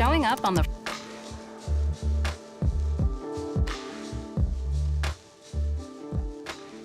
showing up on the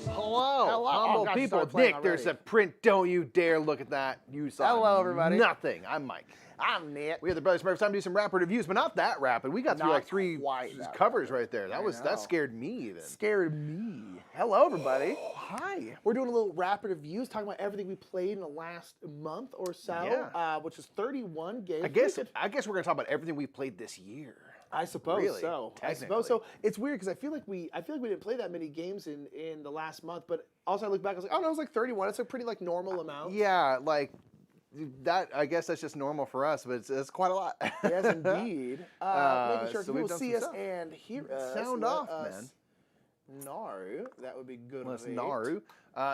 Hello, humble God, you people. started playing Nick, there's a already. print. Don't you dare look at that. You saw Hello, everybody. nothing. I'm Mike. I'm Nick. We had the Brothers Smurfs time to do some rapid reviews, but not that rapid. We got through Not like three quite that covers rapid. right there. I That know. scared me even. Scared me. Hello, everybody. Hi. We're doing a little rapid reviews, talking about everything we played in the last month or so, Yeah. which is 31 games. I guess we're gonna talk about everything we played this year. I suppose Really, so. I technically. suppose so. It's weird because I feel like we didn't play that many games in the last month, but also I look back, I was like, oh no, it was like 31. It's a pretty like normal amount. Yeah, like that. I guess that's just normal for us, but it's quite a lot. Yes, indeed. Making sure so people we've will done see some us stuff. and hear us. Sound let off, us man. Naru. That would be good. Let's rate. Naru.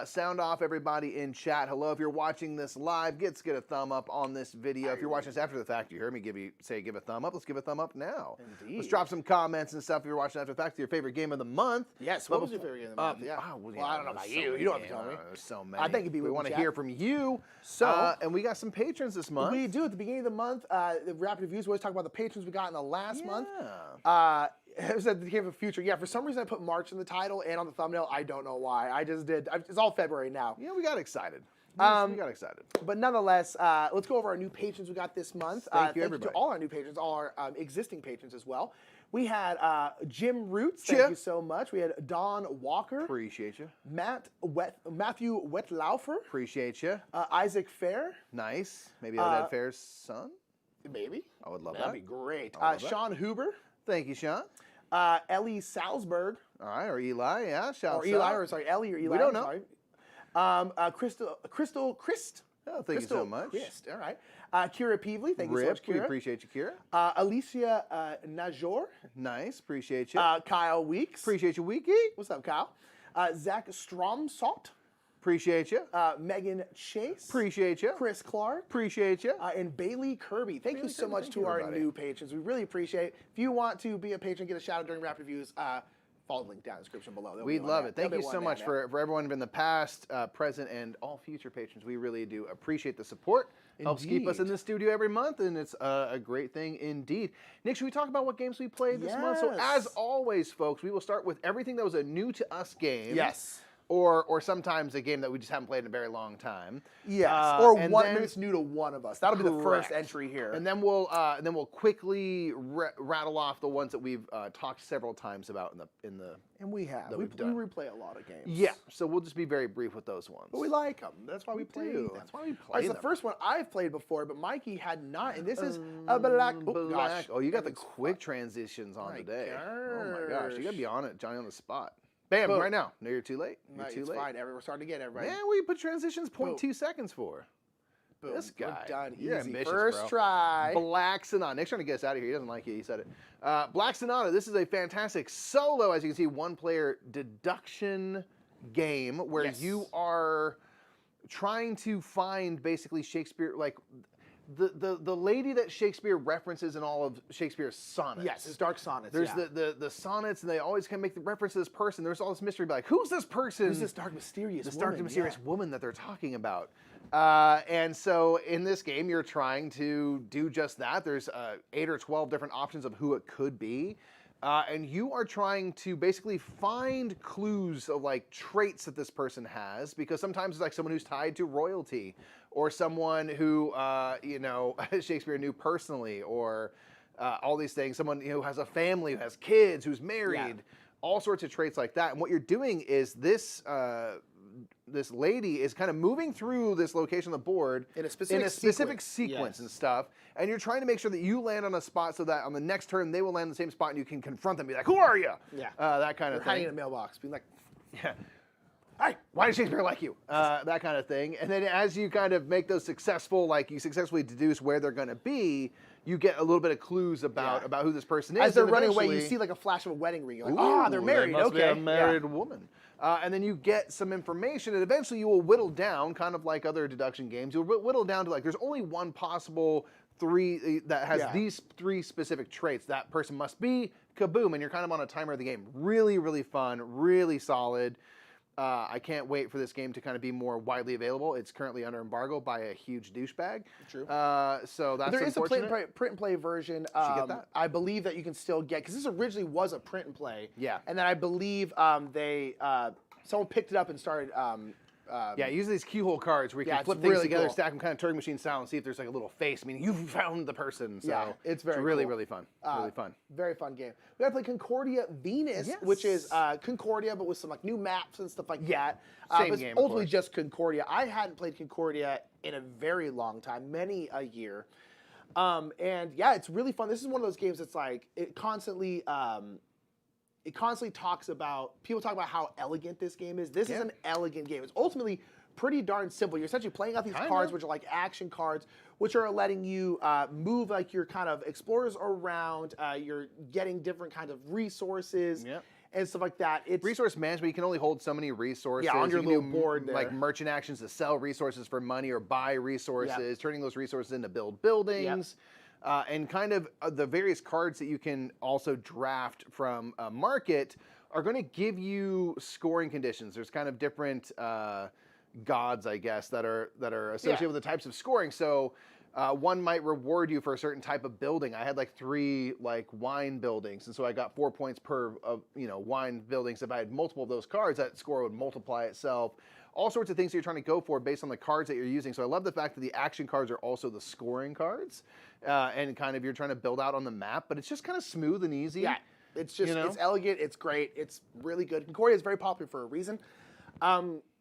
Sound off, everybody in chat. Hello, if you're watching this live, get a thumb up on this video. If you're watching this after the fact, you heard me give a thumb up. Let's give a thumb up now. Indeed. Let's drop some comments and stuff. If you're watching after the fact, your favorite game of the month. Yes. What was your favorite game of the month? Yeah. Well, I don't know about you. You don't have to tell me. There's so many. I think it'd be we with want to chat. hear from you. So- and we got some patrons this month. We do at the beginning of the month. The rapid reviews. We always talk about the patrons we got in the last month. It was at the Game of the Future. Yeah, for some reason I put March in the title and on the thumbnail. I don't know why. I just did. It's all February now. Yeah, we got excited. We got excited. But nonetheless, let's go over our new patrons we got this month. Thank you, to everybody. all our new patrons, all our existing patrons as well. We had Jim Roots. Cheer. Thank you so much. We had Don Walker. Appreciate you. Matthew Wetlaufer. Appreciate you. Isaac Fair. Nice. Maybe Odette Fair's son. Maybe. I would love That'd that. be great. I would love that. Sean Huber. Thank you, Sean. Ellie Salzberg. All right, or Eli, yeah, shout Or Eli, or sorry, Ellie or Eli. We don't I'm know. sorry. Crystal Christ. Oh, thank you so much. Christ, all right. Kira Peevely, thank you so Rip, much, we Kira. appreciate you, Kira. Alicia Najor. Nice, appreciate you. Kyle Weeks. Appreciate you, Wiki. What's up, Kyle? Zach Stromsalt. Appreciate you. Megan Chase. Appreciate you. Chris Clark. Appreciate you. And Bailey Kirby. Thank you so Kirby, much thank to you, our everybody. new patrons. We really appreciate it. If you want to be a patron, get a shout out during rapid reviews, follow the link down in the description below. There'll be We'd one love there. it. Thank There'll you be so one much there. for everyone in the past, present, and all future patrons. We really do appreciate the support. Helps keep us in Indeed. the studio every month, and it's a great thing indeed. Nick, should we talk about what games we played this month? So Yes. as always, folks, we will start with everything that was a new to us game. Yes. Or sometimes a game that we just haven't played in a very long time. Yes, and or one. then- Maybe it's new to one of us. That'll be the first Correct. entry here. And then we'll quickly rattle off the ones that we've talked several times about in the. And we have. that We we've done. replay a lot of games. Yeah, so we'll just be very brief with those ones. But we like them. That's why we play do. them. That's why we All play right, so them. the first one I've played before, but Mikey had not. And this is a black. Oh, gosh. Oh, you got the Heavens. quick transitions on My today. Oh my gosh, you gotta gosh. be on it, Johnny, on the spot. Bam, Boom. right now. No, you're too late. You're No, too it's late. fine. We're starting again, everybody. Man, we put transitions 0.2 seconds for. Boom. This We're guy. done. You're Easy. ambitious, First bro. try. Black Sonata. Nick's trying to get us out of here. He doesn't like it. He said it. Black Sonata. This is a fantastic solo, as you can see, one-player deduction game where Yes. you are trying to find basically Shakespeare, like the lady that Shakespeare references in all of Shakespeare's sonnets. Yes, it's Dark Sonnets. There's yeah. the sonnets, and they always kind of make the reference to this person. There's all this mystery, like, who's this person? Who's this dark, mysterious This woman? dark and mysterious Yeah. woman that they're talking about. And so in this game, you're trying to do just that. There's 8 or 12 different options of who it could be. And you are trying to basically find clues of like traits that this person has, because sometimes it's like someone who's tied to royalty, or someone who, Shakespeare knew personally, or all these things. Someone who has a family, who has kids, who's married, all sorts of traits like that. And what you're doing is this lady is kind of moving through this location on the board In a specific sequence Yes. and stuff, and you're trying to make sure that you land on a spot so that on the next turn they will land in the same spot and you can confront them and be like, who are you? Yeah. That kind Or of hiding in thing. a mailbox, being like, Yeah. Hey, why did Shakespeare like you? That kind of thing. And then as you kind of make those successful, like you successfully deduce where they're going to be, you get a little bit of clues about who this person is. as they're and running away, you eventually- see like a flash of a wedding ring. You're like, Ooh, ah, they're married. They must Okay. be a married woman. And then you get some information, and eventually you will whittle down, kind of like other deduction games. You'll whittle down to like there's only one possible three that has these 3 specific traits. That person must be kaboom, and you're kind of on a timer of the game. Really, really fun, really solid. I can't wait for this game to kind of be more widely available. It's currently under embargo by a huge douchebag. True. So that's there is a unfortunate. print and play version. Should get that. I believe that you can still get, because this originally was a print and play. Yeah. And then I believe someone picked it up and started. Yeah, use these keyhole cards where you Yeah, can it's flip things really together, cool. stack them kind of Turing machine style, and see if there's like a little face, meaning you found the person. So Yeah, it's very really, cool. really fun. Really fun. Very fun game. We got to play Concordia Venus, Yes. which is Concordia, but with some like new maps and stuff like that. Same but it's game, of ultimately course. just Concordia. I hadn't played Concordia in a very long time, many a year. And yeah, it's really fun. This is one of those games that's like, it constantly talks about, people talk about how elegant this game is. This is an elegant game. It's ultimately pretty darn simple. You're essentially playing out these cards, which are like action cards, which are letting you move like your kind of explorers around. You're getting different kinds of resources and stuff like that. It's Resource management, you can only hold so many resources. Yeah, on your You can little board there. like merchant actions to sell resources for money or buy resources, turning those resources into build buildings. And kind of the various cards that you can also draft from a market are going to give you scoring conditions. There's kind of different gods, I guess, that are associated with the types of scoring. So one might reward you for a certain type of building. I had like 3 like wine buildings, and so I got 4 points per wine buildings. If I had multiple of those cards, that score would multiply itself. All sorts of things that you're trying to go for based on the cards that you're using. So I love the fact that the action cards are also the scoring cards, and kind of you're trying to build out on the map, but it's just kind of smooth and easy. Yeah, it's just, it's elegant, it's great, it's really good. Concordia is very popular for a reason.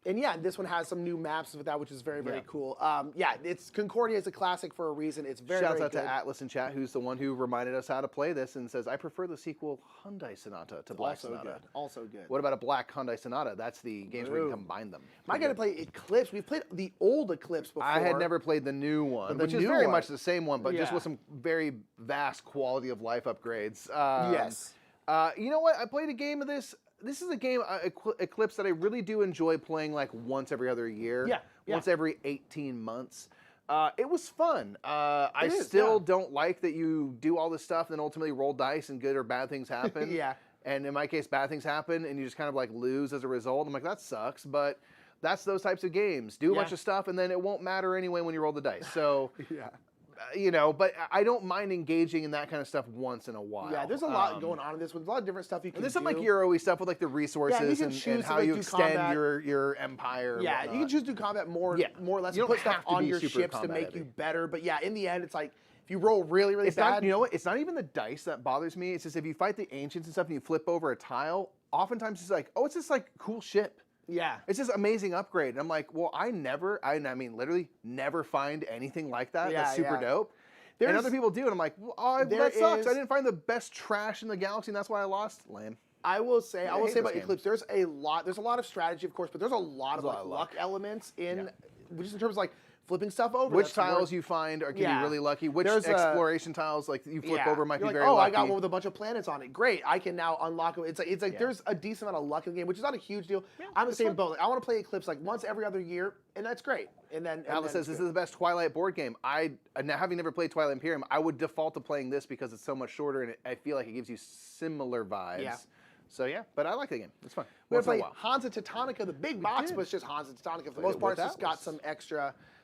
And yeah, this one has some new maps with that, which is very, very cool. Yeah, Concordia is a classic for a reason. It's very, Shouts very out good. to Atlas in chat, who's the one who reminded us how to play this and says, I prefer the sequel Hyundai Sonata to Black Also Sonata. good. Also good. What about a Black Hyundai Sonata? That's the games where you can combine them. I got to play Eclipse. We've played the old Eclipse before. I had never played the new one, the which is new very one- much the same one, but just Yeah. with some very vast quality of life upgrades. Yes. You know what? I played a game of this. This is a game, Eclipse, that I really do enjoy playing like once every other year. Yeah, yeah. Once every 18 months. It was fun. I is, still yeah. don't like that you do all this stuff and then ultimately roll dice and good or bad things happen. Yeah. And in my case, bad things happen and you just kind of like lose as a result. I'm like, that sucks. But that's those types of games. Do a bunch of stuff and then it won't matter anyway when you roll the dice. So, Yeah. But I don't mind engaging in that kind of stuff once in a while. Yeah, there's a lot going on in this one. There's a lot of different stuff you can There's do. some like Euro-y stuff with like the resources can and choose to, how like, you do extend combat. your empire. and Yeah, you can whatnot. choose to do combat more or less. You don't put stuff have to on be your super ships to combat make heavy. you better. But yeah, in the end, it's like, if you roll really, really It's bad. not, you know what? It's not even the dice that bothers me. It's just if you fight the ancients and stuff and you flip over a tile, oftentimes it's like, oh, it's this like cool ship. Yeah. It's this amazing upgrade. And I'm like, well, I mean, literally never find anything like that. Yeah, That's super yeah. dope. And other people do, and I'm like, well, there that sucks. is- I didn't find the best trash in the galaxy, and that's why I lost. Lame. I will say hate about this game. Eclipse, there's a lot of strategy, of course, but there's a lot of like luck elements in, just in terms of like flipping stuff over. Which that's tiles worth- you find can be Yeah. really lucky. Which There's a- exploration tiles like you flip over might You're be like, very oh, lucky. I got one with a bunch of planets on it. Great, I can now unlock it. It's like there's a decent amount of luck in the game, which is not a huge deal. I'm the same boat. Like, I want to play Eclipse like once every other year, and that's great. And then Alice says this is the best Twilight board game. Now having never played Twilight Imperium, I would default to playing this because it's so much shorter and I feel like it gives you similar vibes. Yeah. So yeah, but I like the game. It's fun. We're Once in a gonna play while. Hansa Teutonica. The big box did. was just Hansa Teutonica. For the Played most it part, with it's just got Atlas.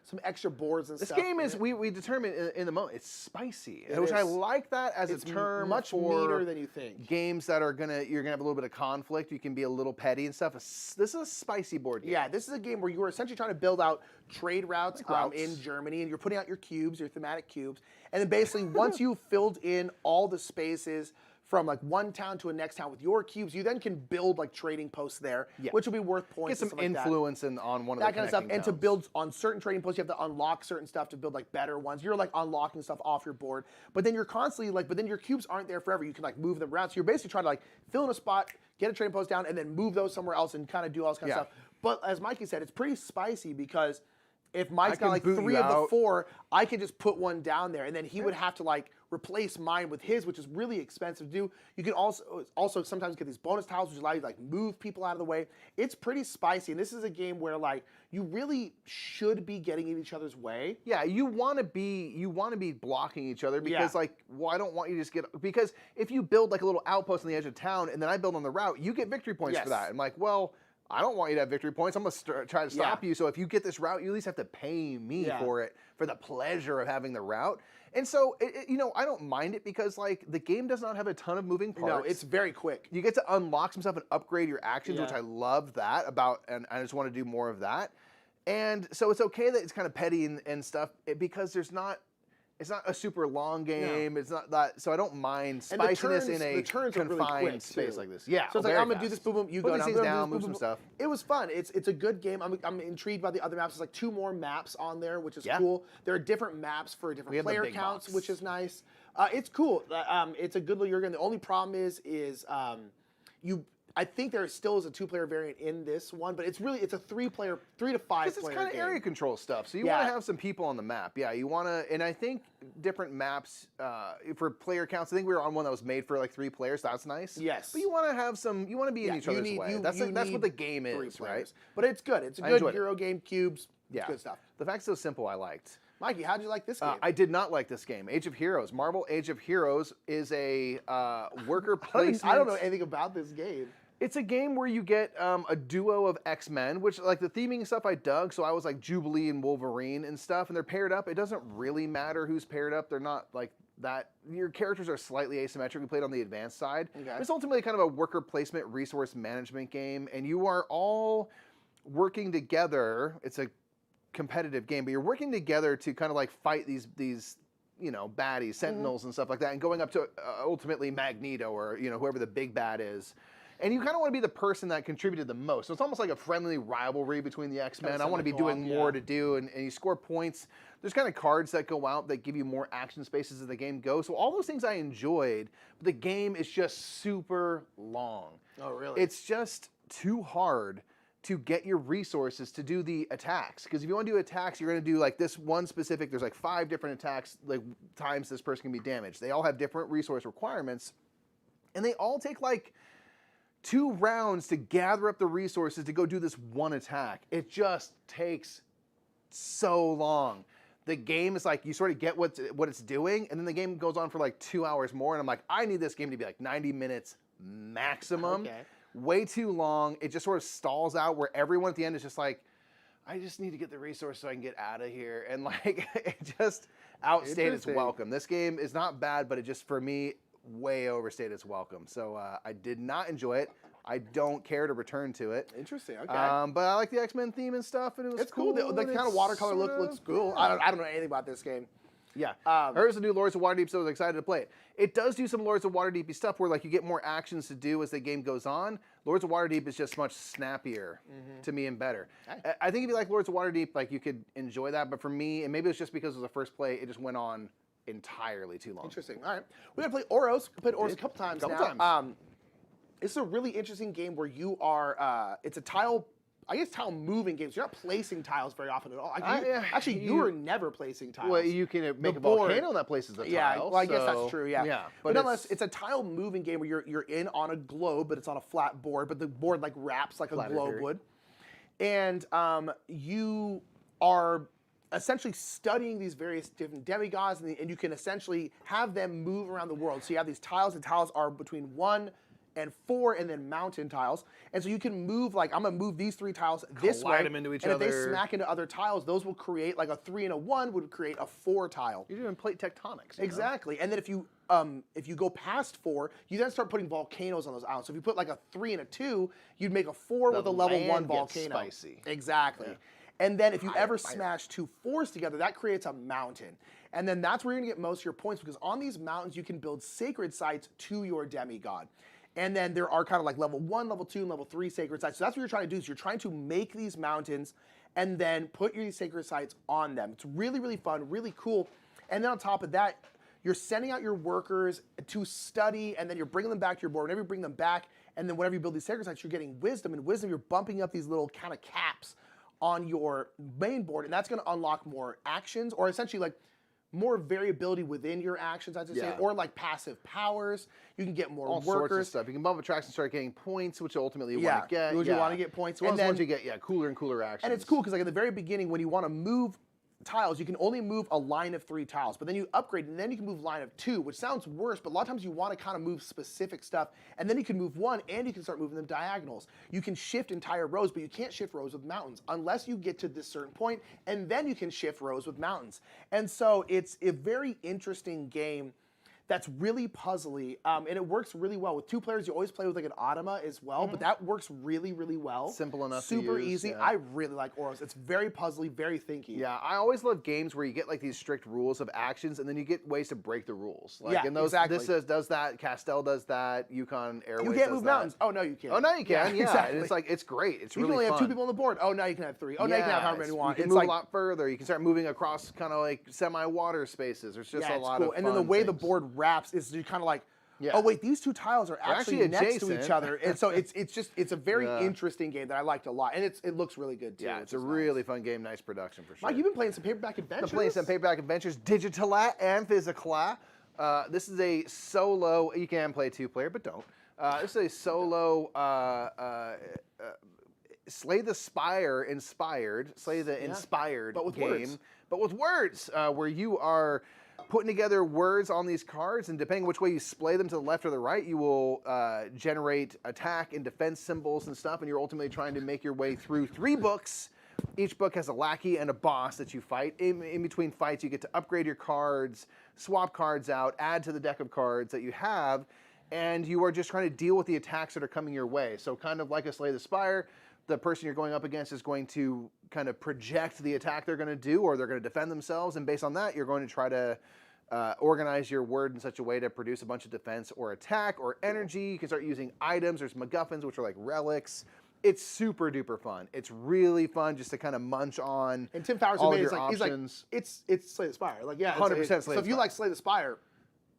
some extra boards and This stuff. game is in it. we determined in the moment it's spicy, It which I is. like that as It's a term much for meaner than you think. games that are you're gonna have a little bit of conflict. You can be a little petty and stuff. This is a spicy board game. Yeah, this is a game where you are essentially trying to build out trade routes, routes. in Germany, and you're putting out your cubes, your thematic cubes, and then basically once you've filled in all the spaces from like one town to a next town with your cubes, you then can build like trading posts there, which will be worth points. Get some and stuff like that. influence on one of That the kind of stuff, connecting and to towns. build on certain trading posts, you have to unlock certain stuff to build like better ones. You're like unlocking stuff off your board, but then you're constantly like, but then your cubes aren't there forever. You can like move them around. So you're basically trying to like fill in a spot, get a trading post down, and then move those somewhere else and kind of do all this kind of stuff. But as Mikey said, it's pretty spicy because if Mike's got can like boot 3 you of the out. 4, I can just put one down there, and then he would have to like replace mine with his, which is really expensive to do. You can also sometimes get these bonus tiles, which allow you to like move people out of the way. It's pretty spicy, and this is a game where like you really should be getting in each other's way. Yeah, you want to be blocking each other because I don't want you to just because if you build like a little outpost on the edge of town and then I build on the route, you get victory points for Yes. that. I'm like, well, I don't want you to have victory points. I'm going to try to stop you. So if you get this route, you at least have to pay me for it, for the pleasure of having the route. And so, I don't mind it because, like, the game does not have a ton of moving parts. No, it's very quick. You get to unlock some stuff and upgrade your actions, which I love that about, and I just want to do more of that. And so it's okay that it's kind of petty and stuff because it's not a super long game. No. It's not that, so I don't mind spiciness in a confined really space like this. Yeah, so it's like, I'm gonna do this, boom, boom, you go these things down, move some stuff. It was fun. It's a good game. I'm intrigued by the other maps. There's like 2 more maps on there, which is cool. There are different maps for different player counts, which is nice. It's cool. It's a good little game. The only problem is I think there still is a 2-player variant in this one, but it's a 3 to 5 player Because it's kind of area control stuff, so you want to have some people on the map. Yeah, you want to, and I think different maps for player counts. I think we were on one that was made for like 3 players. That's nice. Yes. But you want to have some. You want to be in each other's way. That's what the game is, right? But it's good. It's a good Euro game. Cubes. Yeah. Good stuff. The fact it's so simple, I liked. Mikey, how did you like this game? I did not like this game. Age of Heroes. Marvel Age of Heroes is a worker placement. I don't know anything about this game. It's a game where you get a duo of X-Men, which, like, the theming and stuff I dug, so I was like Jubilee and Wolverine and stuff, and they're paired up. It doesn't really matter who's paired up. They're not like that. Your characters are slightly asymmetric. We played on the advanced side. Okay. It's ultimately kind of a worker placement resource management game, and you are all working together. It's a competitive game, but you're working together to kind of like fight these baddies, Sentinels and stuff like that, and going up to ultimately Magneto or whoever the big bad is. And you kind of want to be the person that contributed the most. So it's almost like a friendly rivalry between the X-Men. I want to be doing more to do, and you score points. There's kind of cards that go out that give you more action spaces as the game goes. So all those things I enjoyed, but the game is just super long. Oh, really? It's just too hard to get your resources to do the attacks. Because if you want to do attacks, you're going to do like this one specific, there's like 5 different attacks, like times this person can be damaged. They all have different resource requirements, and they all take like 2 rounds to gather up the resources to go do this one attack. It just takes so long. The game is like, you sort of get what it's doing, and then the game goes on for like 2 hours more, and I'm like, I need this game to be like 90 minutes maximum. Okay. Way too long. It just sort of stalls out where everyone at the end is just like, I just need to get the resource so I can get out of here. And like, it just outstayed its welcome. This game is not bad, but it just, for me, way overstayed its welcome. So I did not enjoy it. I don't care to return to it. Interesting. Okay. But I like the X-Men theme and stuff, and it was cool. The kind of watercolor look looks cool. I don't know anything about this game. Yeah. There's a new Lords of Waterdeep, so I was excited to play it. It does do some Lords of Waterdeep stuff where like you get more actions to do as the game goes on. Lords of Waterdeep is just much snappier to me and better. Okay. I think if you like Lords of Waterdeep, like you could enjoy that. But for me, and maybe it's just because it was the first play, it just went on entirely too long. Interesting. All right. We're going to play Oros. We played Oros a couple times now. It's a really interesting game where you are, it's a tile moving game. So you're not placing tiles very often at all. Actually, you are never placing tiles. Well, you can make a volcano that places the tiles. Yeah, well, I guess that's true, yeah. But nonetheless, it's a tile moving game where you're in on a globe, but it's on a flat board, but the board like wraps like a globe would. And you are essentially studying these various different demigods, and you can essentially have them move around the world. So you have these tiles, and tiles are between 1 and 4, and then mountain tiles. And so you can move, like, I'm going to move these 3 tiles this way. Collide them into each other. And if they smack into other tiles, those will create, like a 3 and a 1 would create a 4 tile. You're doing plate tectonics. Exactly. And then if you go past 4, you then start putting volcanoes on those islands. So if you put like a 3 and a 2, you'd make a 4 with a level 1 volcano. Spicy. Exactly. Yeah. And then if you ever smash 2 4s together, that creates a mountain. And then that's where you're going to get most of your points, because on these mountains, you can build sacred sites to your demigod. And then there are kind of like level 1, level 2, and level 3 sacred sites. So that's what you're trying to do, is you're trying to make these mountains and then put your sacred sites on them. It's really, really fun, really cool. And then on top of that, you're sending out your workers to study, and then you're bringing them back to your board. Whenever you bring them back, and then whenever you build these sacred sites, you're getting wisdom. And wisdom, you're bumping up these little kind of caps on your main board, and that's going to unlock more actions, or essentially like more variability within your actions, I'd say, or like passive powers. You can get more all workers. Sorts of stuff. You can bump attracts and start getting points, which ultimately you want to get. You want to get points. And then once you get cooler and cooler actions. And it's cool because like at the very beginning, when you want to move tiles, you can only move a line of 3 tiles, but then you upgrade, and then you can move line of 2, which sounds worse, but a lot of times you want to kind of move specific stuff, and then you can move 1, and you can start moving them diagonals. You can shift entire rows, but you can't shift rows with mountains unless you get to this certain point, and then you can shift rows with mountains. And so it's a very interesting game that's really puzzly, and it works really well. With 2 players, you always play with like an automa as well, but that works really, really well. Simple enough to Super use, easy. yeah. I really like Oros. It's very puzzly, very thinky. Yeah, I always love games where you get like these strict rules of actions, and then you get ways to break the rules. Like Yeah, in those, exactly. this does that. Castel does that. Yukon Airways. You can't does move that. mountains. Oh, no, you can't. Oh, no, you can. Yeah, exactly. and it's like it's great. It's You really can only fun. have 2 people on the board. Oh, now you can have 3. Oh, now you can have however many you want. You can It's move like, a lot further. You can start moving across kind of like semi-water spaces. There's just yeah, a it's lot cool. of And then the fun way the things. board wraps is you kind of like, Yeah. oh wait, these 2 tiles are actually next to adjacent. each other, and so it's a very Yeah. interesting game that I liked a lot, and it looks really good too. Yeah, which it's a is really nice. fun game. Nice production for sure. Mike, you've been playing some paperback adventures. I'm playing some Paperback Adventures, digital and physical. This is a solo. You can play 2-player, but don't. This is a solo Slay the Spire inspired, Slay the inspired But with game, words. but with words, where you are putting together words on these cards, and depending which way you splay them to the left or the right, you will generate attack and defense symbols and stuff, and you're ultimately trying to make your way through 3 books. Each book has a lackey and a boss that you fight. In between fights, you get to upgrade your cards, swap cards out, add to the deck of cards that you have, and you are just trying to deal with the attacks that are coming your way. So kind of like a Slay the Spire, the person you're going up against is going to kind of project the attack they're going to do, or they're going to defend themselves, and based on that, you're going to try to organize your word in such a way to produce a bunch of defense or attack or energy. You can start using items. There's MacGuffins, which are like relics. It's super duper fun. It's really fun just to kind of munch on And Tim Fowers all made of it, your he's like, options. it's Slay the Spire. Like, yeah, 100% Slay So the if you Spire. like Slay the Spire,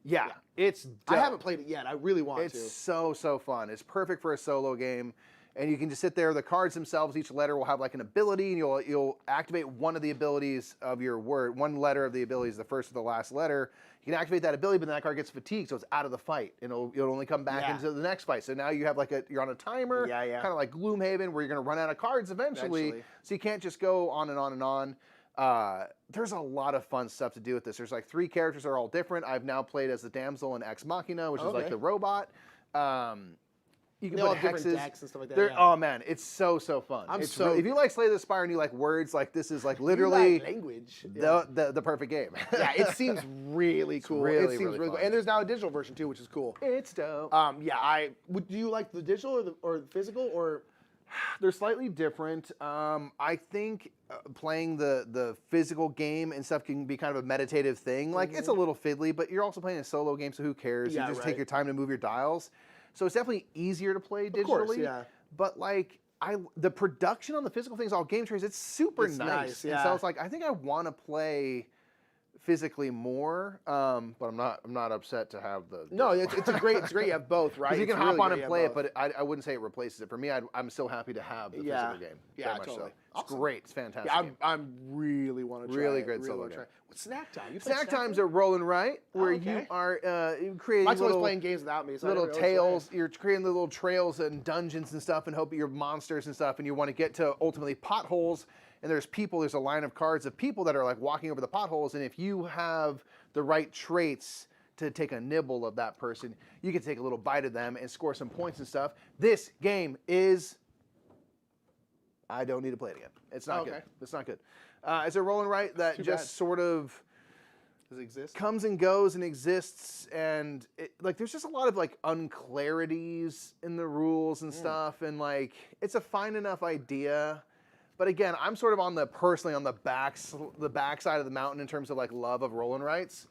Yeah, it's I dope. haven't played it yet. I really want It's to. so fun. It's perfect for a solo game, and you can just sit there. The cards themselves, each letter will have like an ability, and you'll activate one of the abilities of your word. One letter of the ability is the first or the last letter. You can activate that ability, but then that card gets fatigued, so it's out of the fight, and it'll only come back Yeah. into the next fight. So now you have like you're on a timer, Yeah, yeah. kind of like Gloomhaven, where you're going to run out of cards eventually. So you can't just go on and on and on. There's a lot of fun stuff to do with this. There's like 3 characters that are all different. I've now played as the damsel in Ex Machina, which is like Okay. the robot. You can They all put have different hexes. decks and stuff like that, They're- yeah. Oh man, it's so fun. I'm It's so- if you like Slay the Spire and you like words, like this is like You literally like language. the perfect game. Yeah, it seems really cool. really, it seems really really cool. fun. And there's now a digital version too, which is cool. It's dope. Do you like the digital or the physical or? They're slightly different. I think playing the physical game and stuff can be kind of a meditative thing. Like it's a little fiddly, but you're also playing a solo game, so who cares? Yeah, you just right. take your time to move your dials. So it's definitely easier to play digitally. Of course, yeah. But like the production on the physical things, all game trays, it's super It's nice, And yeah. so it's like I think I want to play physically more, but I'm not upset to have the. No, it's great. It's great. You have both, right? 'Cause you It's can hop really on great and you play have it, both. but I wouldn't say it replaces it. For me, I'm still happy to have the Yeah. physical game. Yeah, very much totally. So. It's Awesome. great. It's fantastic. Yeah, game. I'm really want to try. Really it. great solo wanna game. try it. What's snack time? You play Snack times time? are rolling right, where you okay. are creating Mike's always little playing games without me. So I little never really tales. play. You're creating the little trails and dungeons and stuff, and hoping you're monsters and stuff, and you want to get to ultimately potholes. And there's a line of cards of people that are like walking over the potholes, and if you have the right traits to take a nibble of that person, you can take a little bite of them and score some points and stuff. This game is. I don't need to play it again. It's not good. Okay. It's not good. It's a roll and write that Too just bad. sort of Does it exist? comes and goes and exists, and like there's just a lot of like unclarities in the rules and stuff, and like it's a fine enough idea, but again, I'm sort of personally on the backside of the mountain in terms of like love of roll and writes.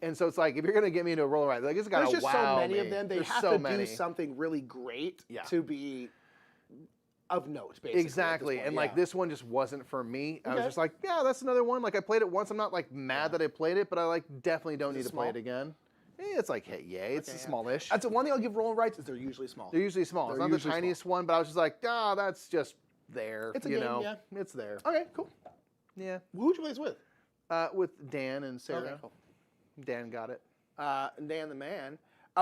And so it's like, if you're gonna get me into a roll and write, like it's gotta There's just wow so many me. of them. They There's have so to many. do something really great Yeah. to be of note, basically. at this Exactly, point, and like yeah. this one just wasn't for me. I was Okay. just like, yeah, that's another one. Like I played it once. I'm not like mad that I played it, but I like definitely don't Is it need to play small? it again. It's like, hey, yay, it's Okay, yeah. smallish. That's the one thing I'll give roll and writes is they're usually small. They're usually small. It's They're not the usually small. tiniest one, but I was just like, that's just there. It's a you game, know, yeah. it's there. Okay, cool. Yeah. Who'd you play this with? With Dan and Sarah. Okay, cool. Dan got it. Dan the Man.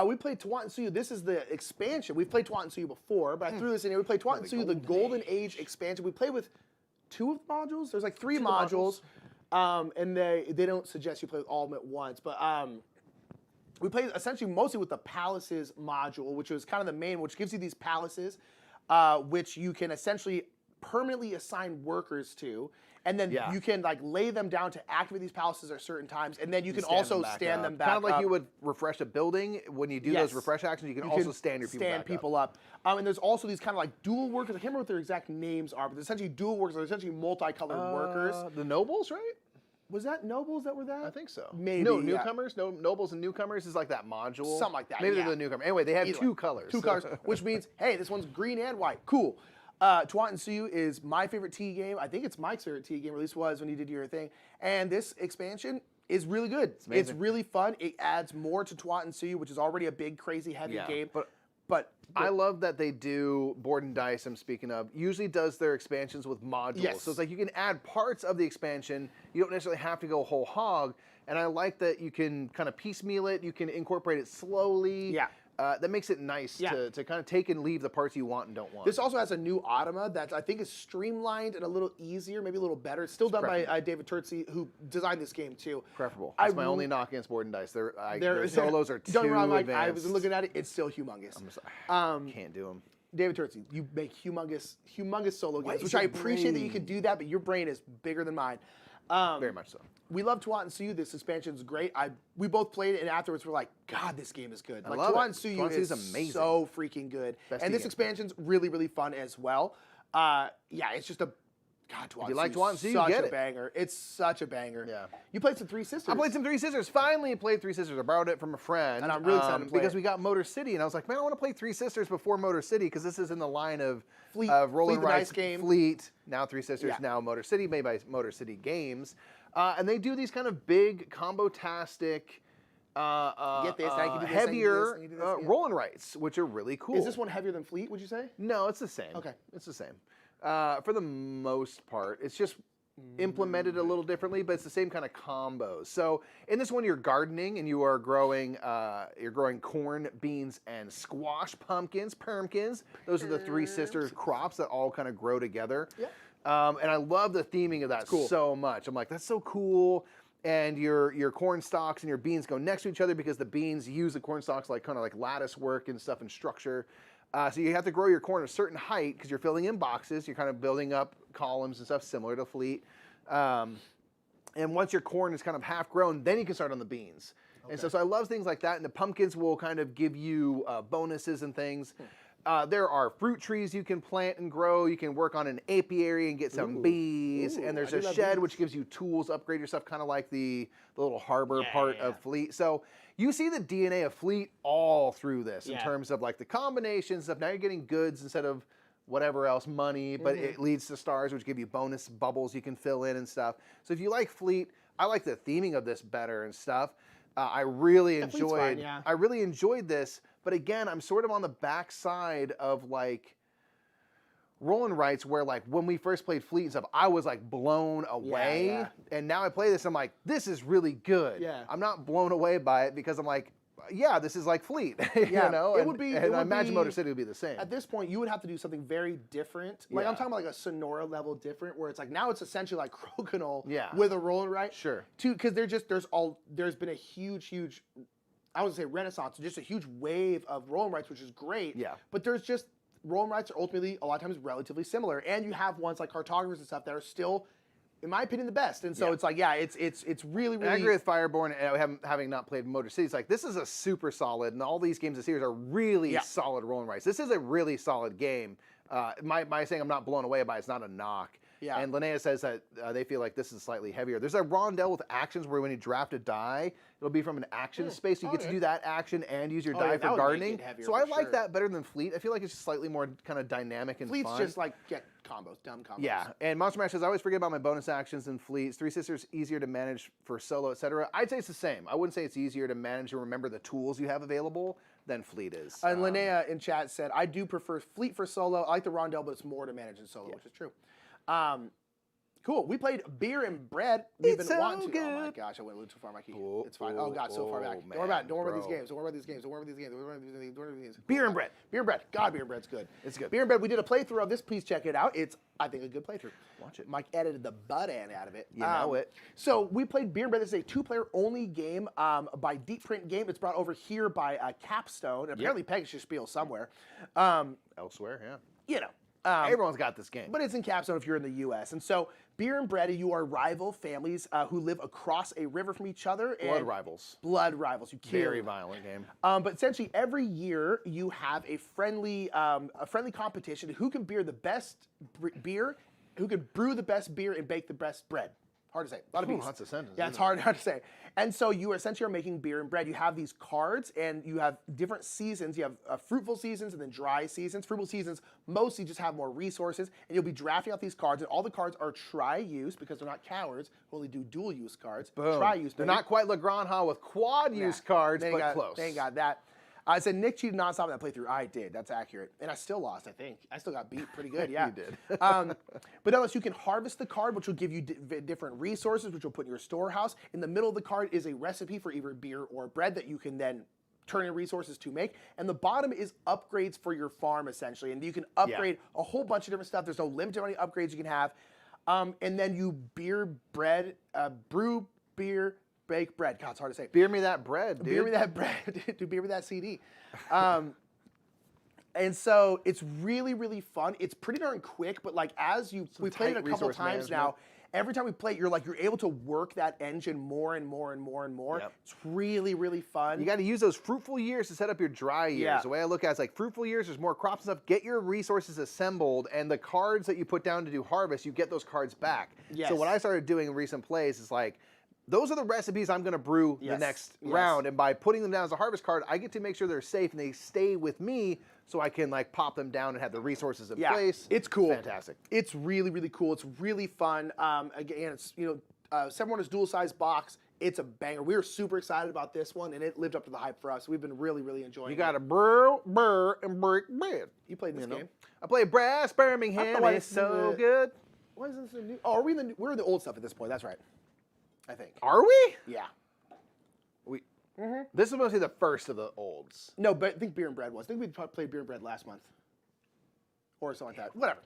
We played Twatantsuyu. This is the expansion. We've played Twatantsuyu before, but I threw this in here. We played Twatantsuyu, the Golden Age expansion. We played with 2 of the modules. There's like 3 2 modules. And they don't suggest you play with all of them at once, but we played essentially mostly with the palaces module, which was kind of the main, which gives you these palaces, which you can essentially permanently assign workers to, and then you can like lay them down to activate these palaces at certain times, and then you can also stand them back kind of like up. you would refresh a building. When you do those refresh actions, you can also stand your people up. And there's also these kind of like dual workers. I can't remember what their exact names are, but they're essentially dual workers. They're essentially multicolored workers. The nobles, right? Was that nobles that were that? I think so. Maybe. No, newcomers. No, nobles and newcomers is like that module. Something like that. Maybe they're the newcomer. Anyway, they have two colors. Two colors, which means, hey, this one's green and white. Cool. Twat Suyu is my favorite T game. I think it's Mike's favorite T game, or at least was when you did your thing. And this expansion is really good. It's really fun. It adds more to Twat Suyu, which is already a big, crazy, heavy game. But I love that they do Board and Dice, I'm speaking of, usually does their expansions with modules. Yes. So it's like you can add parts of the expansion. You don't necessarily have to go whole hog. And I like that you can kind of piecemeal it. You can incorporate it slowly. Yeah. That makes it nice to kind of take and leave the parts you want and don't want. This also has a new Automa that I think is streamlined and a little easier, maybe a little better. It's still done by David Turtsey, who designed this game too. Preferable. That's my only knock against Board and Dice. Their solos are too don't get me wrong, advanced. I was looking at it. It's still humongous. Can't do them. David Turtsey, you make humongous solo games, which I appreciate that you can do that, but your brain is bigger than mine. Very much so. We love Twat Suyu. This expansion is great. We both played it, and afterwards we're like, God, this game is good. Like Twat Suyu is amazing. So freaking good. And this expansion's really, really fun as well. It's just a Twat you like Suyu, Twat Suyu, such get a it. banger. It's such a banger. Yeah. You played some Three Sisters. I played some Three Sisters. Finally played Three Sisters. I borrowed it from a friend. And I'm really excited to play because it. we got Motor City, and I was like, man, I want to play Three Sisters before Motor City because this is in the line of Fleet, Rolling the Rights Dice game. Fleet, now Three Sisters, now Motor City, made by Motor City Games. And they do these kind of big combo-tastic, Get this, I can do this, heavier I can do this, rolling rights, which are really cool. Is this one heavier than Fleet, would you say? No, it's the same. Okay. It's the same. For the most part, it's just implemented a little differently, but it's the same kind of combos. So in this one, you're gardening and you are growing corn, beans, and squash, pumpkins. Those are the Three Sisters crops that all kind of grow together. Yeah. And I love the theming of that so much. I'm like, that's so cool. And your corn stalks and your beans go next to each other because the beans use the corn stalks like kind of like lattice work and stuff and structure. So you have to grow your corn at a certain height because you're filling in boxes. You're kind of building up columns and stuff similar to Fleet. And once your corn is kind of half grown, then you can start on the beans. Okay. And so I love things like that. And the pumpkins will kind of give you bonuses and things. There are fruit trees you can plant and grow. You can work on an apiary and get some bees. And there's a shed which gives you tools, upgrade your stuff, kind of like the little harbor part of Fleet. So you see the DNA of Fleet all through this in terms of like the combinations of now you're getting goods instead of whatever else, money, but it leads to stars, which give you bonus bubbles you can fill in and stuff. So if you like Fleet, I like the theming of this better and stuff. I really enjoyed this, but again, I'm sort of on the backside of like Roll and Rights where like when we first played Fleet and stuff, I was like blown away. And now I play this, I'm like, this is really good. Yeah. I'm not blown away by it because I'm like, yeah, this is like Fleet. You know? It would be. And I imagine Motor City would be the same. At this point, you would have to do something very different. Like I'm talking about like a Sonora level different, where it's like now it's essentially like Crokinole with a roll and write. Sure. Because there's been a huge, I would say renaissance, just a huge wave of roll and rights, which is great. Yeah. But there's just roll and rights are ultimately a lot of times relatively similar, and you have ones like cartographers and stuff that are still, in my opinion, the best. And so it's like, it's really. And I agree with Fireborn, and having not played Motor City, it's like, this is a super solid, and all these games of series are really solid roll and rights. This is a really solid game. My saying I'm not blown away by it's not a knock. Yeah. And Linnea says that they feel like this is slightly heavier. There's a rondelle with actions where when you draft a die, it'll be from an action space. So you get to do that action and use your die for gardening. So I like that better than Fleet. I feel like it's just slightly more kind of dynamic and Fleet's fun. just like combos, dumb combos. Yeah, and Monster Mash says, I always forget about my bonus actions in Fleet. Three Sisters, easier to manage for solo, etc. I'd say it's the same. I wouldn't say it's easier to manage and remember the tools you have available than Fleet is. And Linnea in chat said, I do prefer Fleet for solo. I like the rondelle, but it's more to manage in solo, which is true. Cool. We played Beer and Bread. We've It's been so wanting to. Oh my good. gosh, I went a little too far on my key. Oh, It's fine. Oh god, so far back. Don't worry about it. Don't worry about these bro. games. Don't worry about these games. Don't worry about these games. Don't worry about these games. Beer and Bread. Beer and Bread. God, Beer and Bread's good. It's good. Beer and Bread. We did a playthrough of this. Please check it out. It's, I think, a good playthrough. Watch it. Mike edited the butt end out of it. You know it. So we played Beer and Bread. This is a 2-player only game by Deep Print Game. It's brought over here by Capstone. Apparently Pegasus Spiel somewhere. Elsewhere, yeah. You know. Everyone's got this game. But it's in Capstone if you're in the U.S. And so Beer and Bread, you are rival families who live across a river from each other. Blood rivals. Blood rivals. You kill. Very violent game. But essentially, every year you have a friendly competition. Who can beer the best beer? Who can brew the best beer and bake the best bread? Hard to say. A lot of Ooh, B's. that's a sentence, Yeah, it's isn't hard to say. And so you essentially are making beer and bread. You have these cards, and you have different seasons. You have fruitful seasons and then dry seasons. Fruitful seasons mostly just have more resources, and you'll be drafting out these cards, and all the cards are try-use because they're not cowards who only do dual-use cards. Boom. Try-use. They're not quite Legrand with quad-use cards, but close. They ain't got that. I said Nick cheated nonstop in that playthrough. I did. That's accurate. And I still lost, I think. I still got beat pretty good, yeah. You did. But nonetheless, you can harvest the card, which will give you different resources, which you'll put in your storehouse. In the middle of the card is a recipe for either beer or bread that you can then turn in resources to make. And the bottom is upgrades for your farm, essentially. And you can upgrade a whole bunch of different stuff. There's no limit to how many upgrades you can have. And then you brew beer, bake bread. God, it's hard to say. Beer me that bread, dude. Beer me that bread. Dude, beer me that CD. And so it's really, really fun. It's pretty darn quick, but like we played it a couple times now. Every time we play it, you're able to work that engine more and more and more and more. Yep. It's really, really fun. You got to use those fruitful years to set up your dry years. Yeah. The way I look at it is like fruitful years, there's more crops and stuff. Get your resources assembled, and the cards that you put down to do harvest, you get those cards back. Yes. So what I started doing in recent plays is like, those are the recipes I'm going to brew the next round, and by putting them down as a harvest card, I get to make sure they're safe and they stay with me, so I can like pop them down and have the resources in place. It's cool. Fantastic. It's really, really cool. It's really fun. Again, it's 7 Wonders dual size box. It's a banger. We were super excited about this one, and it lived up to the hype for us. We've been really, really enjoying it. You got to brew, and break bread. You played this game? I played Brass Birmingham. It's so good. What is this new? Oh, we're in the old stuff at this point. That's right. I think. Are we? Yeah. This is mostly the first of the olds. No, but I think Beer and Bread was. I think we played Beer and Bread last month. Or something like that. Whatever.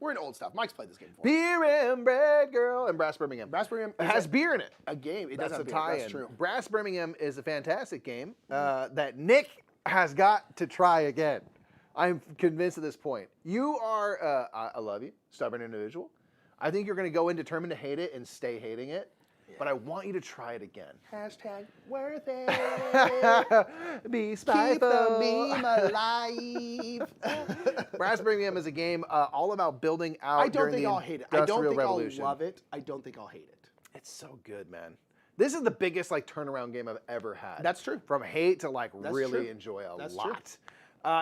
We're in old stuff. Mike's played this game before. Beer and Bread, girl, and Brass Birmingham. Brass Birmingham has beer in it. A game. It That's does have a beer. tie-in. That's true. Brass Birmingham is a fantastic game that Nick has got to try again. I'm convinced at this point. You are, I love you, stubborn individual. I think you're going to go in determined to hate it and stay hating it. But I want you to try it again. Hashtag worth it. Be spiteful. Keep the meme alive. Brass Birmingham is a game all about building out. I don't think I'll hate it. I don't think Revolution. I'll love it. I don't think I'll hate it. It's so good, man. This is the biggest like turnaround game I've ever had. That's true. From hate to like That's really true. enjoy a That's lot.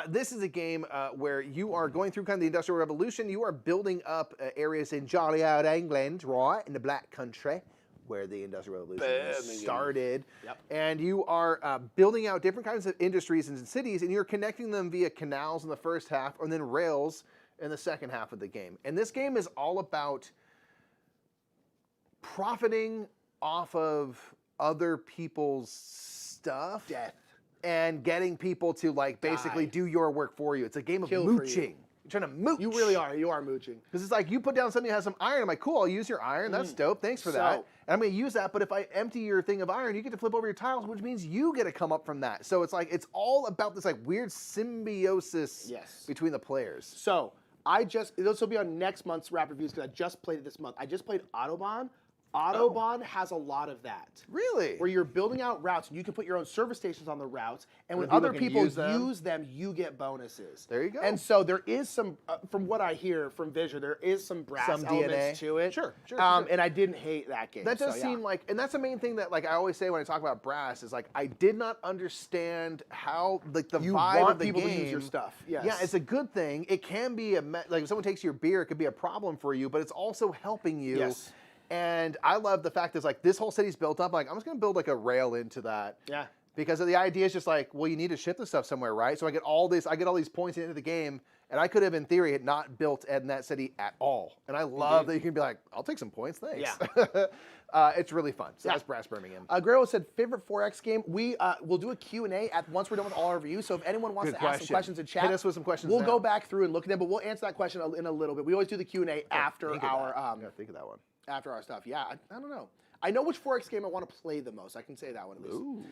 This is a game where you are going through kind of the Industrial Revolution. You are building up areas in jolly old England, right, in the Black Country, where the Industrial Revolution started. Yep. And you are building out different kinds of industries and cities, and you're connecting them via canals in the first half, and then rails in the second half of the game. And this game is all about profiting off of other people's stuff. Death. And getting people to like basically do your work for you. It's a game of mooching. You're trying to mooch. You really are. You are mooching. Because it's like you put down something that has some iron. I'm like, cool, I'll use your iron. That's dope. Thanks for that. And I'm going to use that. But if I empty your thing of iron, you get to flip over your tiles, which means you get to come up from that. So it's like it's all about this like weird symbiosis between the players. So this will be on next month's Rap Reviews because I just played it this month. I just played Autobahn. Autobahn has a lot of that. Really? Where you're building out routes, and you can put your own service stations on the routes, and when other people use them, you get bonuses. There you go. And so there is some, from what I hear from Visor, there is some brass elements to it. Sure. And I didn't hate that game. That does seem like, and that's the main thing that like I always say when I talk about brass is like I did not understand how like the vibe of the game. You want people to use your stuff. Yes. Yeah, it's a good thing. It can be like if someone takes your beer, it could be a problem for you, but it's also helping you. Yes. And I love the fact that like this whole city's built up. Like I'm just gonna build like a rail into that Because the idea is just like, well, you need to ship this stuff somewhere, right? So I get all these points into the game, and I could have, in theory, had not built in that city at all. And I love that you can be like, I'll take some points, thanks. Yeah. It's really fun. So that's Brass Birmingham. Guerrero said, favorite 4X game? We'll do a Q&A once we're done with all our reviews. So if anyone wants to ask some questions in chat, hit us with some questions. We'll go back through and look at them, but we'll answer that question in a little bit. We always do the Q&A after our think of that one. After our stuff. Yeah, I don't know. I know which 4X game I want to play the most. I can say that one at least. Ooh.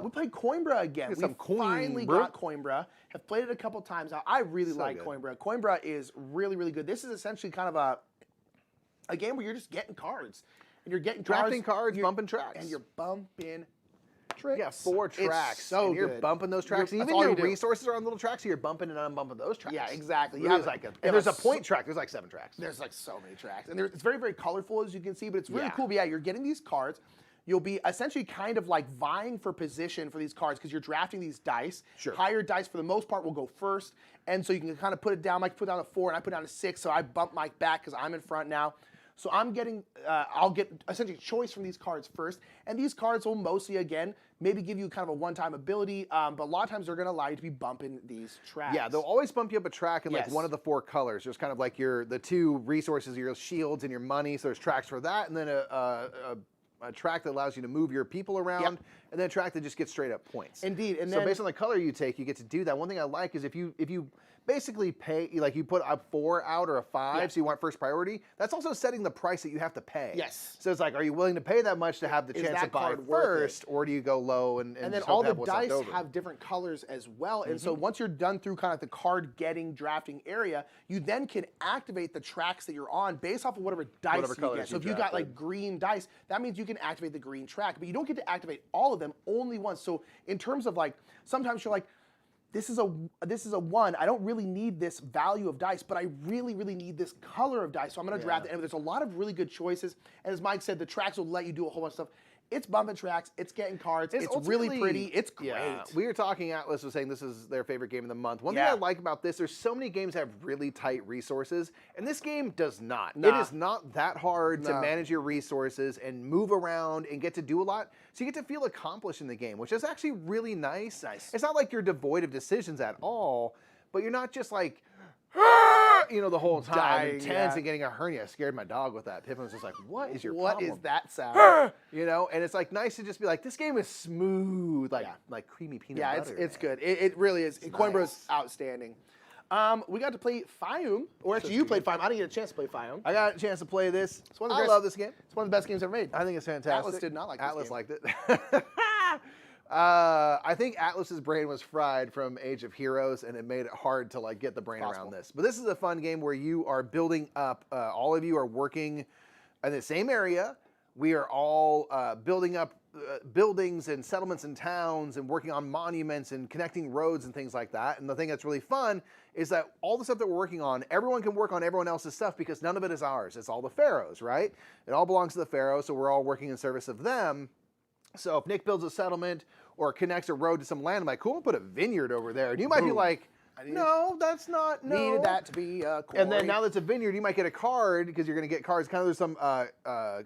We played Coinbro again. We finally got Coinbro. Have played it a couple times now. I really like Coinbro. Coinbro is really, really good. This is essentially kind of a game where you're just getting cards. And you're getting drafting cards, bumping tracks. And you're bumping tracks. Yeah, 4 tracks. It's so and you're good. bumping those tracks. Even your resources are on little tracks, so you're bumping and unbumping those tracks. Yeah, exactly. And there's a point track. There's like 7 tracks. There's like so many tracks. And it's very, very colorful, as you can see, but it's really cool. But yeah, you're getting these cards. You'll be essentially kind of like vying for position for these cards because you're drafting these dice. Sure. Higher dice, for the most part, will go first. And so you can kind of put it down. Mike put down a 4, and I put down a 6, so I bump Mike back because I'm in front now. So I'm getting, I'll get essentially choice from these cards first. And these cards will mostly, again, maybe give you kind of a one-time ability, but a lot of times they're going to allow you to be bumping these tracks. Yeah, they'll always bump you up a track in like one of the 4 colors. There's kind of like the 2 resources, your shields and your money. So there's tracks for that, and then a track that allows you to move your people around, and then a track that just gets straight up points. Indeed. And so based on the color you take, you get to do that. One thing I like is if you basically pay, like you put a 4 out or a 5, so you want first priority, that's also setting the price that you have to pay. Yes. So it's like, are you willing to pay that much to have the chance to buy first, or do you go low and then all the dice have different colors as well. And so once you're done through kind of the card getting, drafting area, you then can activate the tracks that you're on based off of whatever dice you get. So if you got like green dice, that means you can activate the green track, but you don't get to activate all of them, only once. So in terms of like, sometimes you're like, this is a 1. I don't really need this value of dice, but I really, really need this color of dice. So I'm going to draft it. And there's a lot of really good choices. And as Mike said, the tracks will let you do a whole bunch of stuff. It's bumping tracks. It's getting cards. It's really pretty. It's great. Yeah. We were talking, Atlas was saying this is their favorite game of the month. One thing I like about this, there's so many games that have really tight resources, and this game does not. It is not that hard to manage your resources and move around and get to do a lot. So you get to feel accomplished in the game, which is actually really nice. It's not like you're devoid of decisions at all, but you're not just like, the whole time, intense and getting a hernia. I scared my dog with that. Pippin was just like, what is your problem? What is that sound? And it's like nice to just be like, this game is smooth, like creamy peanut butter. Yeah, it's good. It really is. Coinbro's outstanding. We got to play Fium, or actually you played Fium. I didn't get a chance to play Fium. I got a chance to play this. I love this game. It's one of the best games ever made. I think it's fantastic. Atlas did not like this Atlas game. liked it. I think Atlas's brain was fried from Age of Heroes, and it made it hard to get the brain around this. But this is a fun game where you are building up. All of you are working in the same area. We are all building up buildings and settlements and towns and working on monuments and connecting roads and things like that. And the thing that's really fun is that all the stuff that we're working on, everyone can work on everyone else's stuff because none of it is ours. It's all the pharaohs, right? It all belongs to the pharaoh, so we're all working in service of them. So if Nick builds a settlement or connects a road to some land, I'm like, cool, we'll put a vineyard over there. And you might be like, no, that's not, no. Needed that to be quarry. And then now that's a vineyard, you might get a card because you're going to get cards. Kind of there's some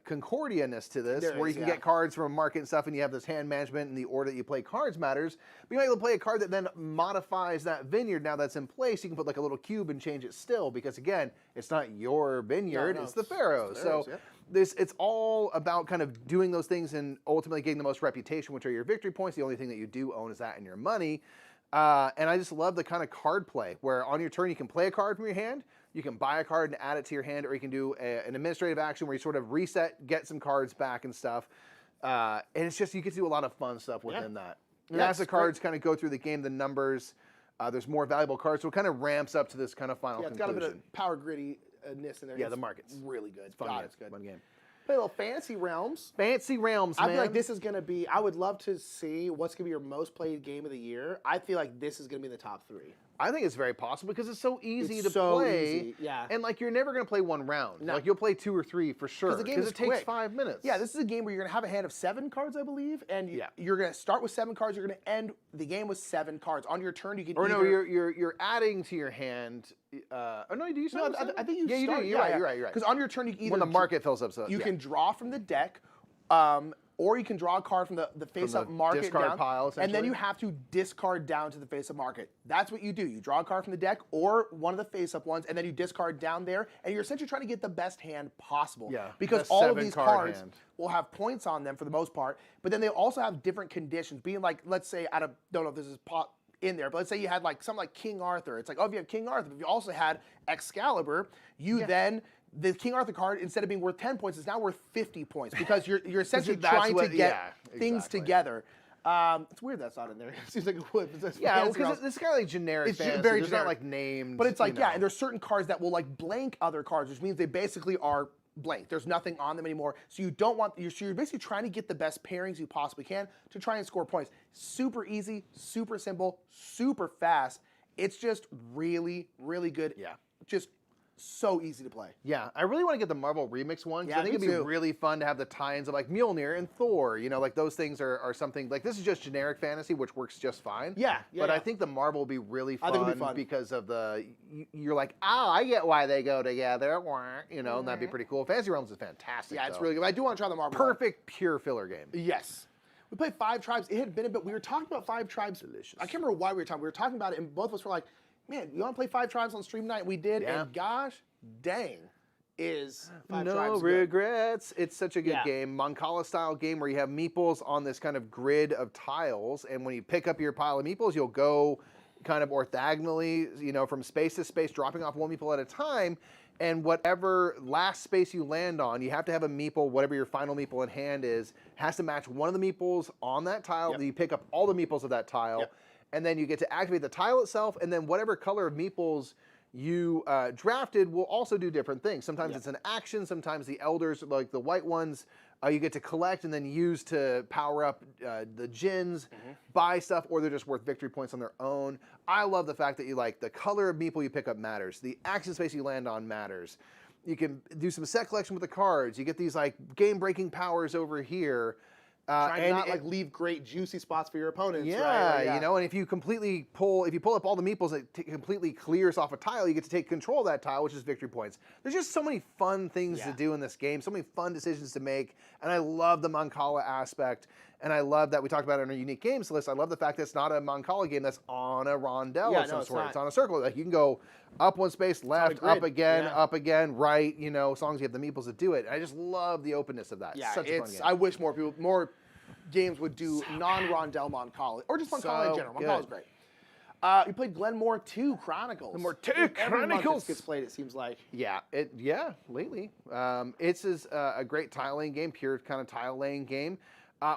Concordia-ness to this where you can get cards from a market and stuff, and you have this hand management and the order that you play cards matters. But you might be able to play a card that then modifies that vineyard. Now that's in place, you can put like a little cube and change it still because, again, it's not your vineyard, it's the pharaoh. So it's all about kind of doing those things and ultimately getting the most reputation, which are your victory points. The only thing that you do own is that and your money. And I just love the kind of card play where on your turn you can play a card from your hand, you can buy a card and add it to your hand, or you can do an administrative action where you sort of reset, get some cards back and stuff. And it's just, you get to do a lot of fun stuff within that. And as the cards kind of go through the game, the numbers, there's more valuable cards, so it kind of ramps up to this kind of final conclusion. It's got a bit of power grittiness in there. Yeah, the market's really good. It's fun. It's good. Fun game. Play a little Fantasy Realms. Fantasy Realms, man. I feel like this is going to be, I would love to see what's going to be your most played game of the year. I feel like this is going to be in the top 3. I think it's very possible because it's so easy to play. Easy. Yeah. And you're never going to play one round. No. Like you'll play 2 or 3 for sure. Because it takes 5 minutes. Yeah, this is a game where you're going to have a hand of 7 cards, I believe, and you're going to start with 7 cards. You're going to end the game with 7 cards. On your turn, you can you're adding to your hand. Oh no, do you start? No, I think you start. You do. You're right. Because on your turn, you can either when the market fills up, you can draw from the deck. or you can draw a card from the face-up market discard down, pile, and then essentially. you have to discard down to the face-up market. That's what you do. You draw a card from the deck or one of the face-up ones, and then you discard down there, and you're essentially trying to get the best hand possible. Yeah, Because best all of these 7-card cards hand. will have points on them for the most part, but then they also have different conditions. Being like, let's say, don't know if this is in there, but let's say you had like something like King Arthur. It's like, oh, if you have King Arthur, but if you also had Excalibur, you then the King Arthur card, instead of being worth 10 points, is now worth 50 points because you're essentially trying to get things together. It's weird that's not in there. It seems like it would. Yeah, because it's kind of like generic. It's fantasy. very There's generic. not like names. But it's like, you know. and there's certain cards that will like blank other cards, which means they basically are blank. There's nothing on them anymore. So you don't want, you're basically trying to get the best pairings you possibly can to try and score points. Super easy, super simple, super fast. It's just really, really good. Yeah. Just so easy to play. Yeah, I really want to get the Marvel Remix one. Yeah, I think me it'd be too. really fun to have the tie-ins of like Mjolnir and Thor. You know, like those things are something like this is just generic fantasy, which works just fine. Yeah, but I think the Marvel will be really fun, I think it'll be fun. because of you're like, oh, I get why they go together. You know, and that'd be pretty cool. Fantasy Realms is fantastic. Yeah, it's though. really good. I do want to try the Marvel one. Perfect pure filler game. Yes. We played 5 Tribes. It had been a bit. We were talking about 5 Tribes. Delicious. I can't remember why we were talking. We were talking about it, and both of us were like, man, you want to play 5 Tribes on stream night? We did, Yeah. and gosh dang, is 5 No Tribes good. regrets. It's such a good Yeah. game. Mancala style game where you have meeples on this kind of grid of tiles, and when you pick up your pile of meeples, you'll go kind of orthogonally, you know, from space to space, dropping off one meeple at a time. And whatever last space you land on, you have to have a meeple, whatever your final meeple in hand is, has to match one of the meeples on that tile. Yep. Then you pick up all the meeples of that tile, Yep. and then you get to activate the tile itself, and then whatever color of meeples you drafted will also do different things. Sometimes it's an action, sometimes the elders, like the white ones, you get to collect and then use to power up the djinns, buy stuff, or they're just worth victory points on their own. I love the fact that you like the color of meeple you pick up matters. The action space you land on matters. You can do some set collection with the cards. You get these like game-breaking powers over here. Trying to not like leave great juicy spots for your opponents. Yeah, right? you know, and if you pull up all the meeples, it completely clears off a tile. You get to take control of that tile, which is victory points. There's just so many fun things to do in this game, so many fun decisions to make, and I love the Mancala aspect, and I love that we talked about it on our unique games list. I love the fact that it's not a Mancala game that's on a rondelle of some sort. It's on a circle. Like you can go up one space, left, up again, right. You know, as long as you have the meeples to do it. I just love the openness of that. Yeah, Such a fun game. I wish more games would do non-rondelle Mancala, or just Mancala in general. Mancala's great. You played Glenmore 2 Chronicles. Glenmore 2 Every month Chronicles this gets played, it seems like. Yeah, lately. It's a great tile laying game, pure kind of tile laying game.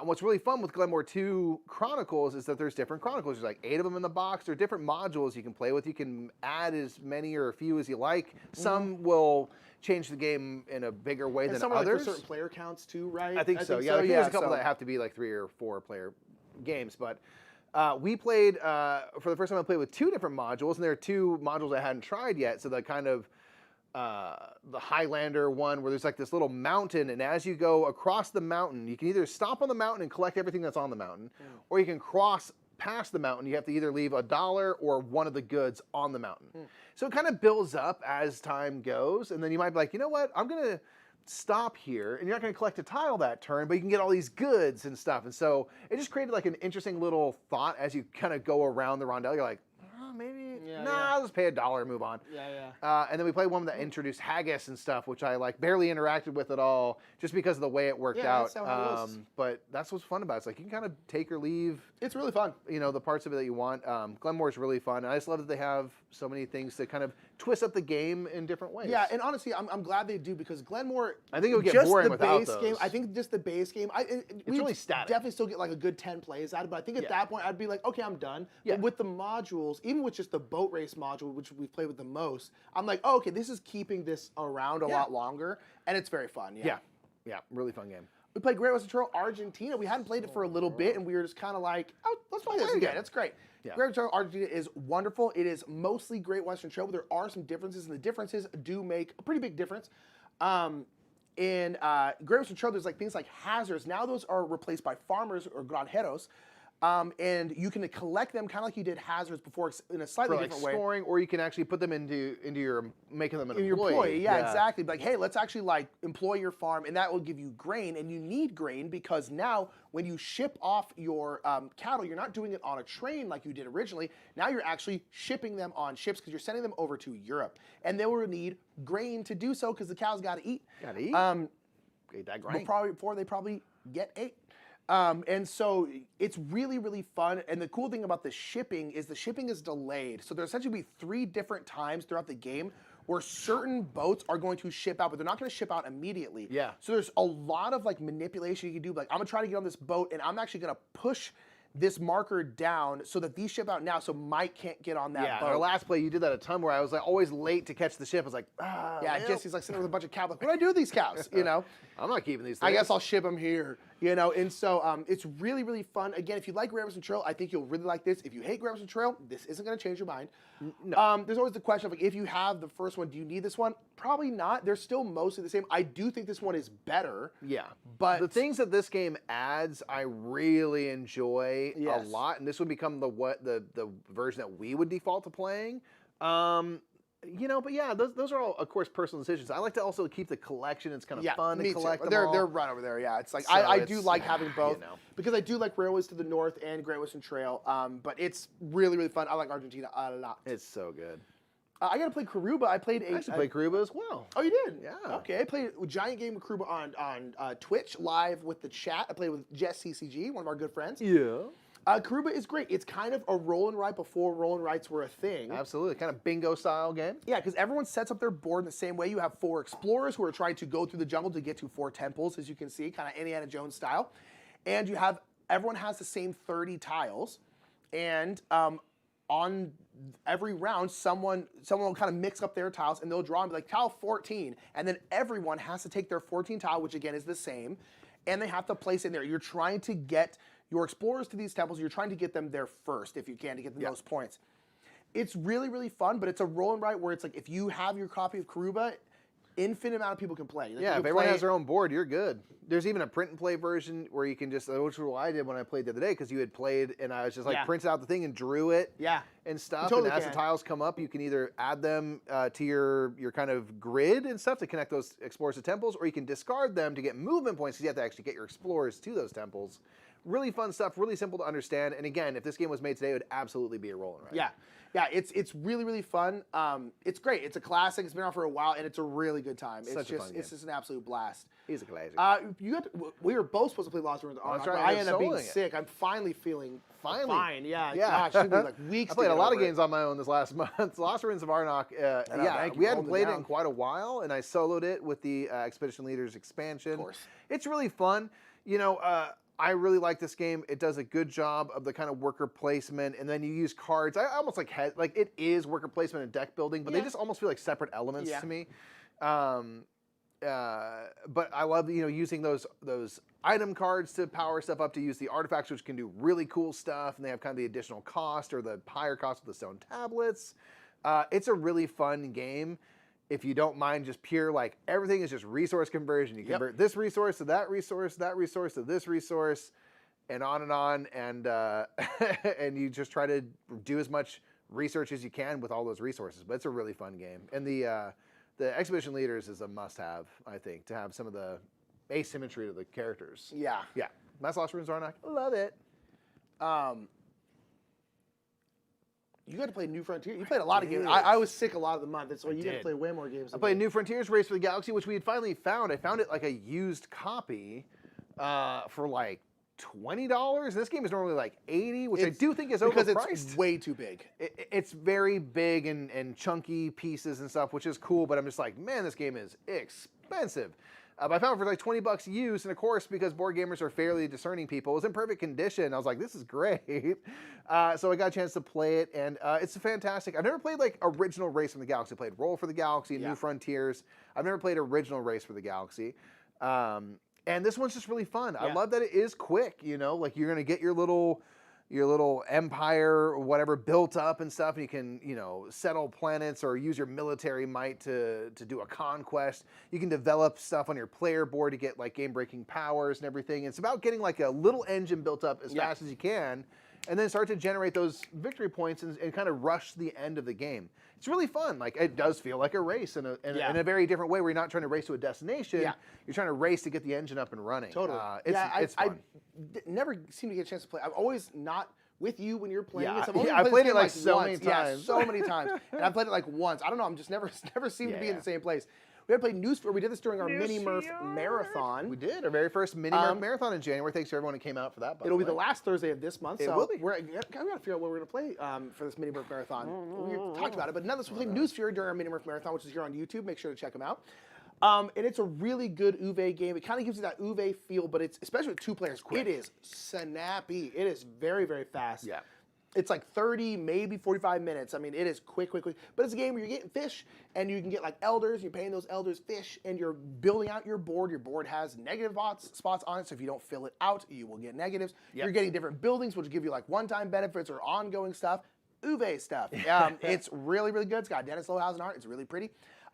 What's really fun with Glenmore 2 Chronicles is that there's different Chronicles. There's like 8 of them in the box. There are different modules you can play with. You can add as many or a few as you like. Some will change the game in a bigger way than some others. Are like for certain player counts too, right? I think so. Yeah, there's a couple that have to be like 3 or 4 player games, but we played for the first time. I played with 2 different modules, and there are 2 modules I hadn't tried yet. So the kind of the Highlander one where there's like this little mountain, and as you go across the mountain, you can either stop on the mountain and collect everything that's on the mountain, or you can cross past the mountain. You have to either leave $1 or one of the goods on the mountain. So it kind of builds up as time goes, and then you might be like, you know what, I'm gonna stop here, and you're not gonna collect a tile that turn, but you can get all these goods and stuff. And so it just created like an interesting little thought as you kind of go around the rondelle. You're like, maybe, I'll just pay $1 and move on. And then we played one that introduced haggis and stuff, which I like barely interacted with at all, just because of the way it worked out. But that's what's fun about it. It's like you can kind of take or leave. It's really fun. You know, the parts of it that you want. Glenmore is really fun. And I just love that they have so many things to kind of twist up the game in different ways. Yeah, and honestly, I'm glad they do, because Glenmore, I think it would get boring without those. Game, I think just the base game, it's really static. Definitely still get like a good 10 plays out of it, but I think at that point I'd be like, okay, I'm done. But with the modules, even with just the boat race module, which we've played with the most, I'm like, oh, okay, this is keeping this around a lot longer, and it's very fun. Yeah, really fun game. We played Great Western Trail Argentina. We hadn't played it for a little bit, and we were just kind of like, oh, let's play this again. It's great. Great Western Trail Argentina is wonderful. It is mostly Great Western Trail, but there are some differences, and the differences do make a pretty big difference. In Great Western Trail, there's like things like hazards. Now those are replaced by farmers or granjeros. And you can collect them kind of like you did hazards before in a slightly For like different way. scoring, or you can actually put them into your making them an Your employee, yeah, Yeah. exactly. Like, hey, let's actually like employ your farm, and that will give you grain, and you need grain because now when you ship off your cattle, you're not doing it on a train like you did originally. Now you're actually shipping them on ships because you're sending them over to Europe, and they will need grain to do so because the cows got to eat. Got to eat. Eat that grain. Before they probably get ate. And so it's really, really fun. And the cool thing about the shipping is delayed. So there's essentially be 3 different times throughout the game where certain boats are going to ship out, but they're not going to ship out immediately. Yeah. So there's a lot of like manipulation you can do. Like, I'm going to try to get on this boat, and I'm actually going to push this marker down so that these ship out now, so Mike can't get on that boat. Our last play, you did that a ton where I was like always late to catch the ship. I was like, yeah, Jesse's like sitting with a bunch of cows. Like, what do I do with these cows? You know? I'm not keeping these things. I guess I'll ship them here, you know. And so it's really, really fun. Again, if you like Grandma's Trail, I think you'll really like this. If you hate Grandma's Trail, this isn't going to change your mind. No. There's always the question of like, if you have the first one, do you need this one? Probably not. They're still mostly the same. I do think this one is better. Yeah. But the things that this game adds, I really enjoy Yes. a lot, and this would become the version that we would default to playing. You know, but yeah, those are all, of course, personal decisions. I like to also keep the collection. It's kind of fun to collect them all. They're right over there. Yeah, it's like So I do like having both you know. because I do like Railways to the North and Great Western Trail. But it's really, really fun. I like Argentina a lot. It's so good. I got to play Karuba. I played I actually played Karuba as well. Oh, you did? Yeah. Okay, I played a giant game of Karuba on Twitch live with the chat. I played with Jess CCG, one of our good friends. Yeah. Karuba is great. It's kind of a roll and write before roll and writes were a thing. Absolutely. Kind of bingo style game. Yeah, because everyone sets up their board in the same way. You have 4 explorers who are trying to go through the jungle to get to 4 temples, as you can see, kind of Indiana Jones style. And you have everyone has the same 30 tiles, and on every round, someone will kind of mix up their tiles, and they'll draw and be like tile 14, and then everyone has to take their 14 tile, which again is the same, and they have to place in there. You're trying to get your explorers to these temples. You're trying to get them there first if you can to get the most points. It's really, really fun, but it's a roll and write where it's like if you have your copy of Karuba, infinite amount of people can play. Like, Yeah, if everyone has their own board, you're good. There's even a print and play version where you can just, which is what I did when I played the other day, because you had played and I was just like printed out the thing and drew it and stuff. Totally and as the tiles come up, you can either add them to your kind of grid and stuff to connect those explorers to temples, or you can discard them to get movement points because you have to actually get your explorers to those temples. Really fun stuff, really simple to understand. And again, if this game was made today, it would absolutely be a roll and write. Yeah, it's really, really fun. It's great. It's a classic. It's been out for a while, and it's a really good time. It's just an absolute blast. He's a classic. We were both supposed to play Lost Ruins of Arnak, right, but I you're ended up being soloing it. sick. I'm finally feeling fine. Yeah. Yeah. Gosh, it's been like weeks. I played to a get lot of over it. games on my own this last month. Lost Ruins of Arnak, thank you we for hadn't holding played it it in down. quite a while, and I soloed it with the Expedition Leaders expansion. Of course. It's really fun. You know, I really like this game. It does a good job of the kind of worker placement, and then you use cards. I almost like it is worker placement and deck building, but they just almost feel like separate elements to me. But I love using those item cards to power stuff up, to use the artifacts, which can do really cool stuff, and they have kind of the additional cost or the higher cost of the stone tablets. It's a really fun game. If you don't mind just pure, like, everything is just resource conversion. You convert this resource to that resource to this resource, and on, and and you just try to do as much research as you can with all those resources. But it's a really fun game. And the Expedition Leaders is a must-have, I think, to have some of the asymmetry to the characters. Yeah. Yeah. That's Lost Ruins of Arnak. Love it. You got to play New Frontier. You played a lot of games. I was sick a lot of the month, so you got to play way more games. I played New Frontiers Race for the Galaxy, which we had finally found. I found it like a used copy for like $20. This game is normally like $80, which I do think is overpriced. Because it's way too big. It's very big and chunky pieces and stuff, which is cool, but I'm just like, man, this game is expensive. But I found it for like $20 used, and of course, because board gamers are fairly discerning people, it was in perfect condition. I was like, this is great. So I got a chance to play it, and it's fantastic. I've never played like original Race from the Galaxy. I played Roll for the Galaxy and New Frontiers. I've never played original Race for the Galaxy. And this one's just really fun. I love that it is quick, like you're going to get your little your little empire or whatever built up and stuff, and you can, you know, settle planets or use your military might to do a conquest. You can develop stuff on your player board to get like game-breaking powers and everything. It's about getting like a little engine built up as fast as you can, and then start to generate those victory points and kind of rush the end of the game. It's really fun. Like, it does feel like a race in a very different way, where you're not trying to race to a destination. Yeah. You're trying to race to get the engine up and running. Totally. It's fun. I never seem to get a chance to play. I'm always not with you when you're playing this. I've played it like so many times. Yeah, so many times. And I've played it like once. I don't know. I'm just never seem to be in the same place. We had to play Newsphere. We did this during our Mini Murph Marathon. We did our very first Mini Murph Marathon in January. Thanks to everyone who came out for that. It'll be the last Thursday of this month. It will be. We got to figure out what we're going to play for this Mini Murph Marathon. We talked about it, but nonetheless, we played Newsphere during our Mini Murph Marathon, which is here on YouTube. Make sure to check them out. And it's a really good Uwe game. It kind of gives you that Uwe feel, but it's, especially with 2 players, it is snappy. It is very, very fast. Yeah. It's like 30, maybe 45 minutes. I mean, it is quick. But it's a game where you're getting fish, and you can get like elders. You're paying those elders fish, and you're building out your board. Your board has negative spots on it, so if you don't fill it out, you will get negatives. Yep. You're getting different buildings, which will give you like one-time benefits or ongoing stuff. Uwe stuff. It's really, really good. It's got Dennis Lohausen art. It's really pretty.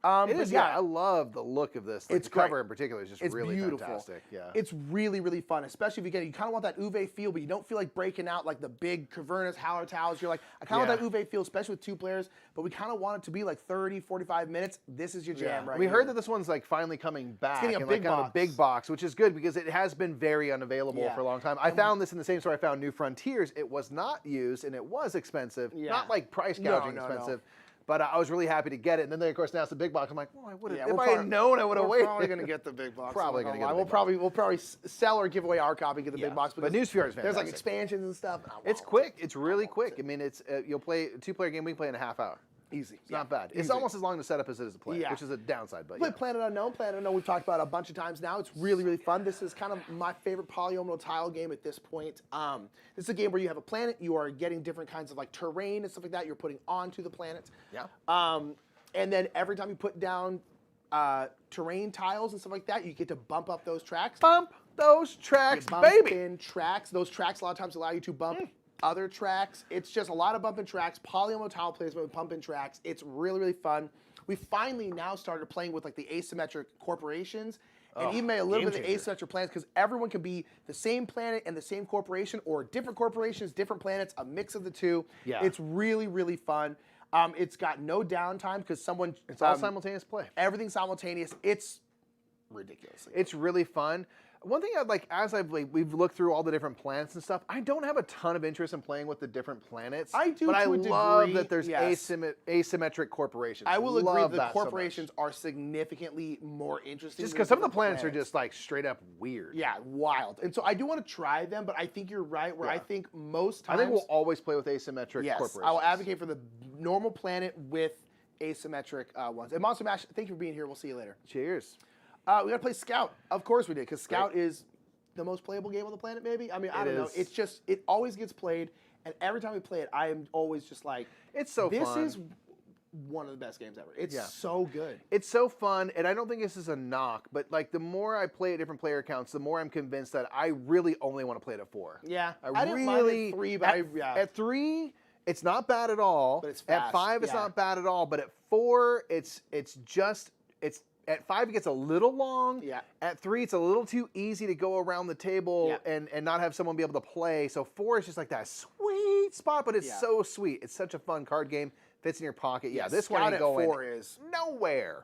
It is, I love the look of this. Like, the cover in particular is just really beautiful. Fantastic. Yeah, it's really, really fun, especially if you kind of want that Uwe feel, but you don't feel like breaking out like the big Cavernas, Hallertaus. You're like, I kind of want that Uwe feel, especially with 2 players, but we kind of want it to be like 30, 45 minutes. This is your jam right We here. heard that this one's like finally coming back. It's getting a big box, which is good because it has been very unavailable for a long time. I found this in the same store I found New Frontiers. It was not used, and it was expensive. Not like price gouging expensive. But I was really happy to get it. And then they, of course, announced the big box. I'm like, well, I would have. If I had known, I would have waited. We're probably going to get the big box. Probably going to get the big box. We'll probably sell or give away our copy, get the big box. But Newsphere is fantastic. There's like expansions and stuff. It's quick. It's really quick. I mean, it's you'll play a 2-player game. We can play in a half hour. Easy. It's not bad. It's almost as long to set up as it is to play, which is a downside. But play Planet Unknown. Planet Unknown we've talked about a bunch of times now. It's really, really fun. This is kind of my favorite polyomino tile game at this point. This is a game where you have a planet. You are getting different kinds of like terrain and stuff like that you're putting onto the planet. Yeah. And then every time you put down terrain tiles and stuff like that, you get to bump up those tracks. Bump those tracks, baby. In tracks. Those tracks a lot of times allow you to bump other tracks. It's just a lot of bumping tracks. Polyomino tile placement with bumping tracks. It's really, really fun. We finally now started playing with like the asymmetric corporations, and even made a little bit of asymmetric planets, because everyone can be the same planet and the same corporation, or different corporations, different planets, a mix of the two. Yeah. It's really, really fun. It's got no downtime because someone. It's all simultaneous play. Everything's simultaneous. It's ridiculous. It's really fun. One thing I'd like, as we've looked through all the different planets and stuff, I don't have a ton of interest in playing with the different planets. I do, but I love that there's asymmetric corporations. I will agree the corporations are significantly more interesting. Just because some of the planets are just like straight up weird. Yeah, wild. And so I do want to try them, but I think you're right. Where I think most times, I think we'll always play with asymmetric corporations. I will advocate for the normal planet with asymmetric ones. And Monster Mash, thank you for being here. We'll see you later. Cheers. We got to play Scout. Of course we did, because Scout is the most playable game on the planet, maybe? I mean, I don't know. It's just, it always gets played, and every time we play it, I am always just like, it's so fun. This is one of the best games ever. It's so good. It's so fun, and I don't think this is a knock, but like the more I play at different player counts, the more I'm convinced that I really only want to play it at 4. Yeah. I didn't mind it at 3, but at 3, it's not bad at all. But it's fast. At 5, it's not bad at all. But at 4, it's at 5, it gets a little long. Yeah. At 3, it's a little too easy to go around the table and not have someone be able to play. So 4 is just like that sweet spot, but it's so sweet. It's such a fun card game. Fits in your pocket. Yeah, this Scout one ain't going 4 is nowhere.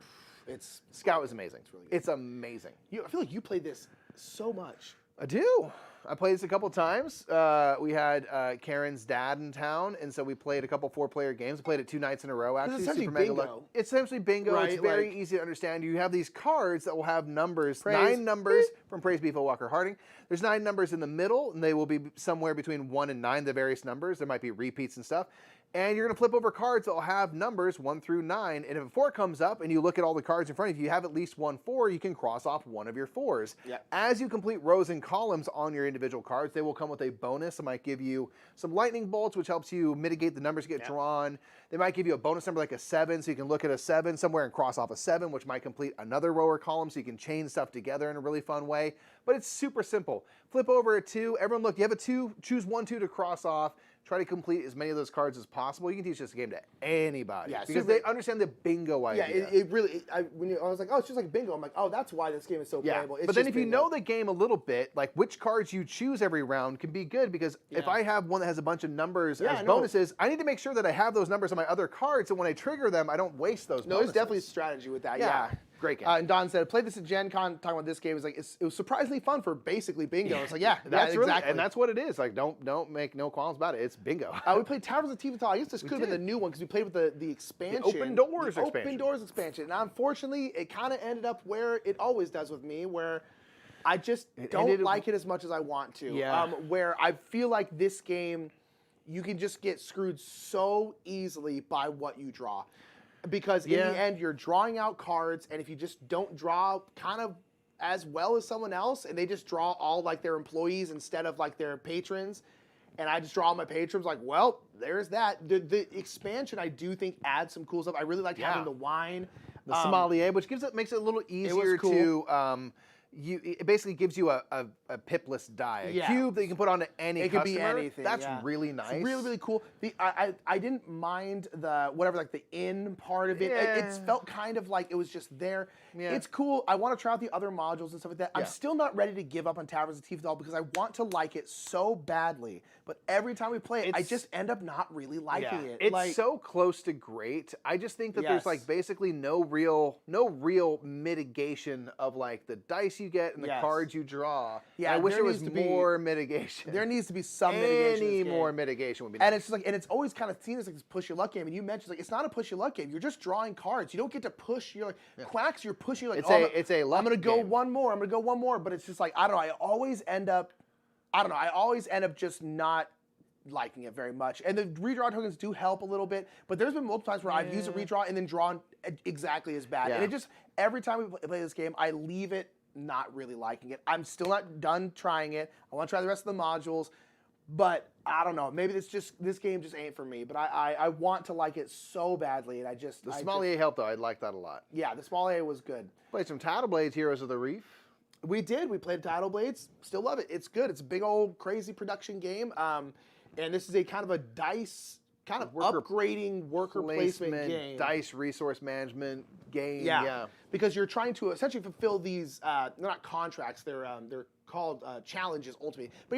Scout is amazing. It's really good. It's amazing. I feel like you played this so much. I do. I played this a couple times. We had Karen's dad in town, and so we played a couple 4-player games. We played it 2 nights in a row, actually. It's essentially bingo. It's essentially bingo. Right? It's very easy to understand. You have these cards that will have numbers, 9 numbers from Praise Be Phil Walker Harding. There's 9 numbers in the middle, and they will be somewhere between 1 and 9, the various numbers. There might be repeats and stuff. And you're going to flip over cards that will have numbers 1 through 9. And if a 4 comes up and you look at all the cards in front of you, you have at least one 4, you can cross off one of your 4s. Yep. As you complete rows and columns on your individual cards, they will come with a bonus. It might give you some lightning bolts, which helps you mitigate the numbers get drawn. They might give you a bonus number like a 7, so you can look at a 7 somewhere and cross off a 7, which might complete another row or column, so you can chain stuff together in a really fun way. But it's super simple. Flip over a 2. Everyone look, you have a 2, choose 1, 2 to cross off. Try to complete as many of those cards as possible. You can teach this game to anybody because they understand the bingo idea. Yeah, it really. I was like, oh, it's just like bingo. I'm like, oh, that's why this game is so playable. It's but then if bingo. you know the game a little bit, like which cards you choose every round can be good because if I have one that has a bunch of numbers as bonuses, I need to make sure that I have those numbers on my other cards, so when I trigger them, I don't waste those. No, there's definitely a strategy with that. Yeah. Great game. And Don said, played this at Gen Con, talking about this game. It was surprisingly fun for basically bingo. It's like, that's exactly. Really, and that's what it is. Like, don't make no qualms about it. It's bingo. We played Towers of Tifa. I guess this could have been the new one because we played with the expansion. The Open Doors expansion. Open Doors expansion. And unfortunately, it kind of ended up where it always does with me, where I just don't like it as much as I want to. Yeah. Where I feel like this game, you can just get screwed so easily by what you draw. Because in the end, you're drawing out cards, and if you just don't draw kind of as well as someone else, and they just draw all like their employees instead of like their patrons, and I just draw all my patrons, like, well, there's that. The expansion, I do think, adds some cool stuff. I really liked having the wine. The sommelier, which makes it a little easier to... it basically gives you a pipless die, a cube that you can put onto any customer. It could be anything. That's really nice. It's really, really cool. I didn't mind the the in part of it. It felt kind of like it was just there. Yeah. It's cool. I want to try out the other modules and stuff like that. I'm still not ready to give up on Towers of Tifa because I want to like it so badly. But every time we play it, I just end up not really liking it. It's so close to great. I just think that there's like basically no real mitigation of like the dice you get and the cards you draw. Yeah, I wish there was more mitigation. There needs to be some mitigation. Any more mitigation would be nice. And it's just like, and it's always kind of seen as like this push your luck game. And you mentioned like it's not a push your luck game. You're just drawing cards. You don't get to push your quacks. You're pushing like it's a luck I'm gonna go game. one more. I'm gonna go one more. But it's just like I don't know. I always end up just not liking it very much. And the redraw tokens do help a little bit, but there's been multiple times where I've used a redraw and then drawn exactly as bad. And it just, every time we play this game, I leave it not really liking it. I'm still not done trying it. I want to try the rest of the modules, but I don't know. Maybe this game just ain't for me, but I want to like it so badly, and The sommelier helped, though. I liked that a lot. Yeah, the sommelier was good. Played some Title Blades Heroes of the Reef. We did. We played Title Blades. Still love it. It's good. It's a big old crazy production game. And this is a kind of a dice, kind of upgrading worker placement game. Dice resource management game. Yeah. Because you're trying to essentially fulfill these, they're not contracts, they're called challenges ultimately. But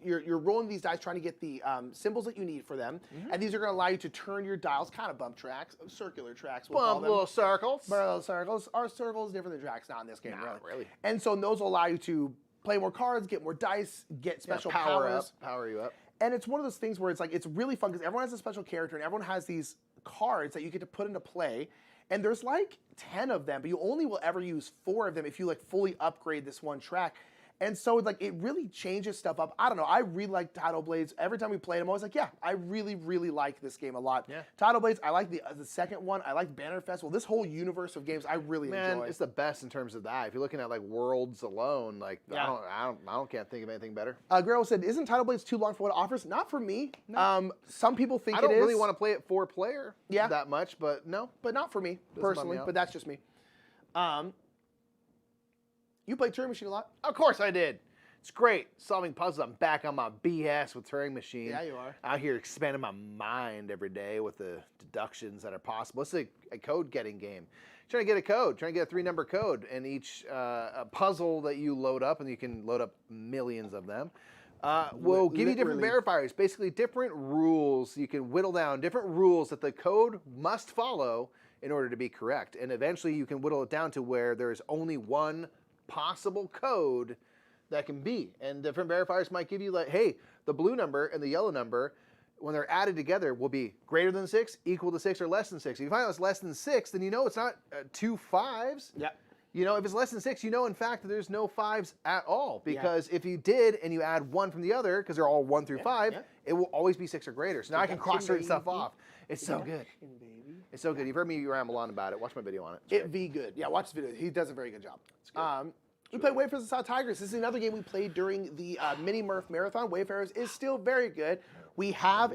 you're rolling these dice trying to get the symbols that you need for them. And these are going to allow you to turn your dials, kind of bump tracks, circular tracks. Bump little circles. Little circles. Our circles different than tracks, not in this game, really. And so those will allow you to play more cards, get more dice, get special powers. Power you up. And it's one of those things where it's like, it's really fun because everyone has a special character and everyone has these cards that you get to put into play. And there's like 10 of them, but you only will ever use 4 of them if you like fully upgrade this one track. And so like it really changes stuff up. I don't know. I really like Title Blades. Every time we played them, I was like, yeah, I really, really like this game a lot. Yeah. Title Blades, I like the second one. I like Banner Festival. This whole universe of games, I really enjoy. It's the best in terms of that. If you're looking at like worlds alone, like I can't think of anything better. Guerrero said, "Isn't Title Blades too long for what it offers?" Not for me. No. Some people think I don't really want to play it 4-player that much, but no. But not for me personally. But that's just me. You play Turing Machine a lot? Of course I did. It's great. Solving puzzles. I'm back on my BS with Turing Machine. Yeah, you are. Out here expanding my mind every day with the deductions that are possible. It's a code-getting game. Trying to get a code. Trying to get a 3-number code in each a puzzle that you load up, and you can load up millions of them. Will give you different verifiers. Basically, different rules you can whittle down. Different rules that the code must follow in order to be correct. And eventually, you can whittle it down to where there's only one possible code that can be, and different verifiers might give you like, hey, the blue number and the yellow number, when they're added together, will be greater than 6, equal to 6, or less than 6. If you find out it's less than 6, then you know it's not 2 5s. Yeah. You know, if it's less than 6, you know, in fact, that there's no 5s at all. Because if you did and you add 1 from the other, because they're all 1 through 5, it will always be 6 or greater. So now I can cross certain stuff off. It's so good. It's so good. You've heard me ramble on about it. Watch my video on it. It be good. Yeah, watch the video. He does a very good job. We played Wayfarers and South Tigers. This is another game we played during the Mini Murph Marathon. Wayfarers is still very good. We have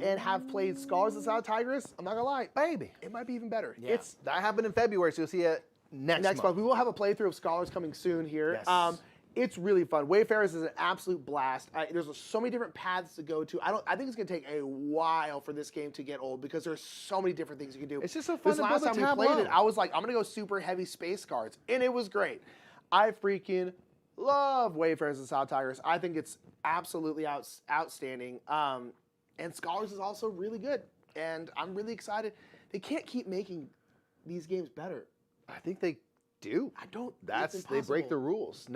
played Scholars and South Tigers. I'm not gonna lie, Baby. it might be even better. Yeah. That happened in February, so you'll see it next month. We will have a playthrough of Scholars coming soon here. Yes. It's really fun. Wayfarers is an absolute blast. There's so many different paths to go to. I think it's gonna take a while for this game to get old because there's so many different things you can do. It's just so fun This to last build a time we played it, tableau. I was like, I'm gonna go super heavy space cards, and it was great. I freaking love Wayfarers and South Tigers. I think it's absolutely outstanding. And Scholars is also really good, and I'm really excited. They can't keep making these games better. I think they do. I don't. They break the rules.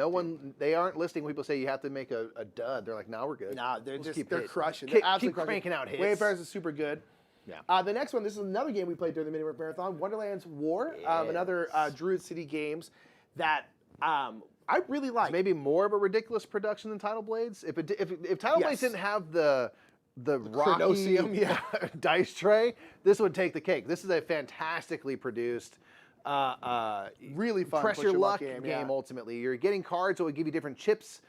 They aren't listing people say you have to make a dud. They're like, nah, we're good. Nah, they're Let's they're crushing. Keep They're absolutely crushing. cranking out hits. Wayfarers is super good. Yeah. The next one, this is another game we played during the Mini Marathon, Wonderland's War. Another Druid City Games that I really like. It's maybe more of a ridiculous production than Tidal Blades. If Tidal Blades didn't have the rocky Chronosium, dice tray, this would take the cake. This is a fantastically produced, really fun press your luck game. Ultimately, you're getting cards that will give you different chips,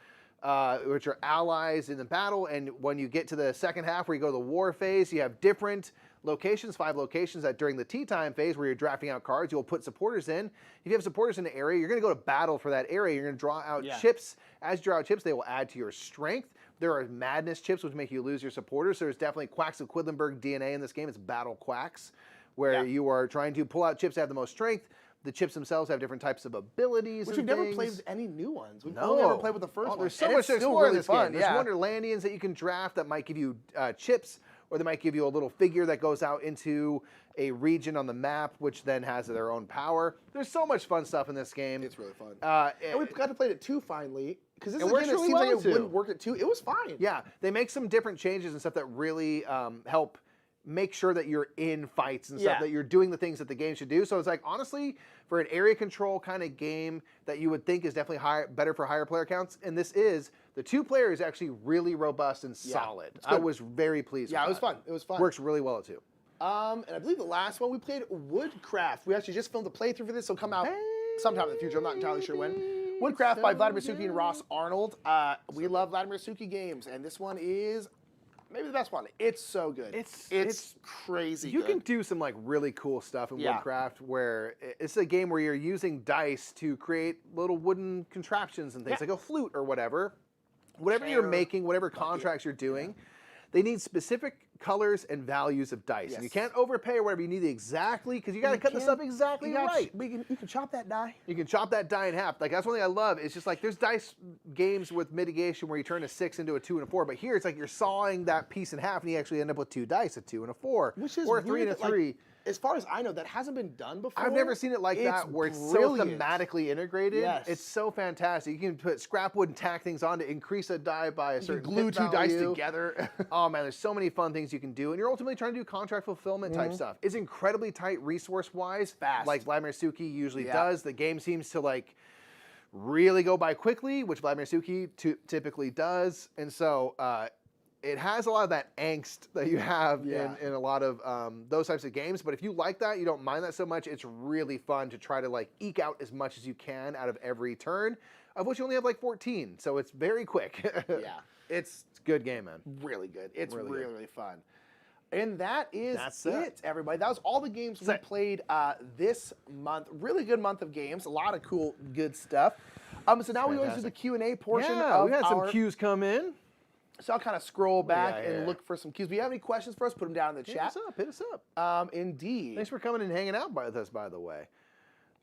which are allies in the battle. And when you get to the second half, where you go to the war phase, you have different locations, 5 locations that during the tea time phase where you're drafting out cards, you'll put supporters in. If you have supporters in the area, you're going to go to battle for that area. You're going to draw out chips. As you draw out chips, they will add to your strength. There are madness chips, which make you lose your supporters. So there's definitely Quacks of Quedlinburg DNA in this game. It's battle quacks, where you are trying to pull out chips that have the most strength. The chips themselves have different types of abilities. Which and we've never things. played with any new ones. We've only ever played with the first one. There's so And much it's to still explore in really this fun. game. There's Wonderlandians that you can draft that might give you chips, or they might give you a little figure that goes out into a region on the map, which then has their own power. There's so much fun stuff in this game. It's really fun. And we got to play it at 2 finally. Because this is a game that seems like it wouldn't work at 2. It was fine. Yeah, they make some different changes and stuff that really help make sure that you're in fights and stuff, that you're doing the things that the game should do. So it's like, honestly, for an area control kind of game that you would think is definitely better for higher player counts, and this is, the 2 player is actually really robust and solid. I was very pleased with it was fun. It was fun. Works really well at 2. And I believe the last one we played, Woodcraft. We actually just filmed a playthrough for this. It'll come out sometime in the future. I'm not entirely sure when. Woodcraft by Vladimir Suki and Ross Arnold. We love Vladimir Suki games, and this one is maybe the best one. It's so good. It's crazy You good. can do some like really cool stuff in Woodcraft, where it's a game where you're using dice to create little wooden contraptions and things, like a flute or whatever. Whatever you're making, whatever contracts you're doing, they need specific colors and values of dice. And you can't overpay or whatever. You need it exactly, because you got to cut the stuff exactly right. You can chop that die. You can chop that die in half. Like, that's one thing I love. It's just like, there's dice games with mitigation where you turn a 6 into a 2 and a 4, but here it's like you're sawing that piece in half and you actually end up with 2 dice, a 2 and a 4, Which is or a 3 and a 3. Like, as far as I know, that hasn't been done before. I've never seen it like that, where it's so thematically integrated. Yes. It's so fantastic. You can put scrap wood and tack things on to increase a die by a certain glue hit 2 dice value. together. Oh man, there's so many fun things you can do, and you're ultimately trying to do contract fulfillment type stuff. It's incredibly tight resource-wise, fast, like Vladimir Suki usually does. The game seems to like really go by quickly, which Vladimir Suki typically does, and so it has a lot of that angst that you have in a lot of those types of games. But if you like that, you don't mind that so much, it's really fun to try to like eke out as much as you can out of every turn, of which you only have like 14. So it's very quick. It's a good game, man. Really good. It's really fun. And that's it, everybody. That was all the games we played this month. Really good month of games. A lot of cool, good stuff. So now we always do the Q&A portion. Yeah, we had some cues come in. So I'll kind of scroll back and look for some cues. If you have any questions for us, put them down in the chat. Hit us up. Indeed. Thanks for coming and hanging out with us, by the way.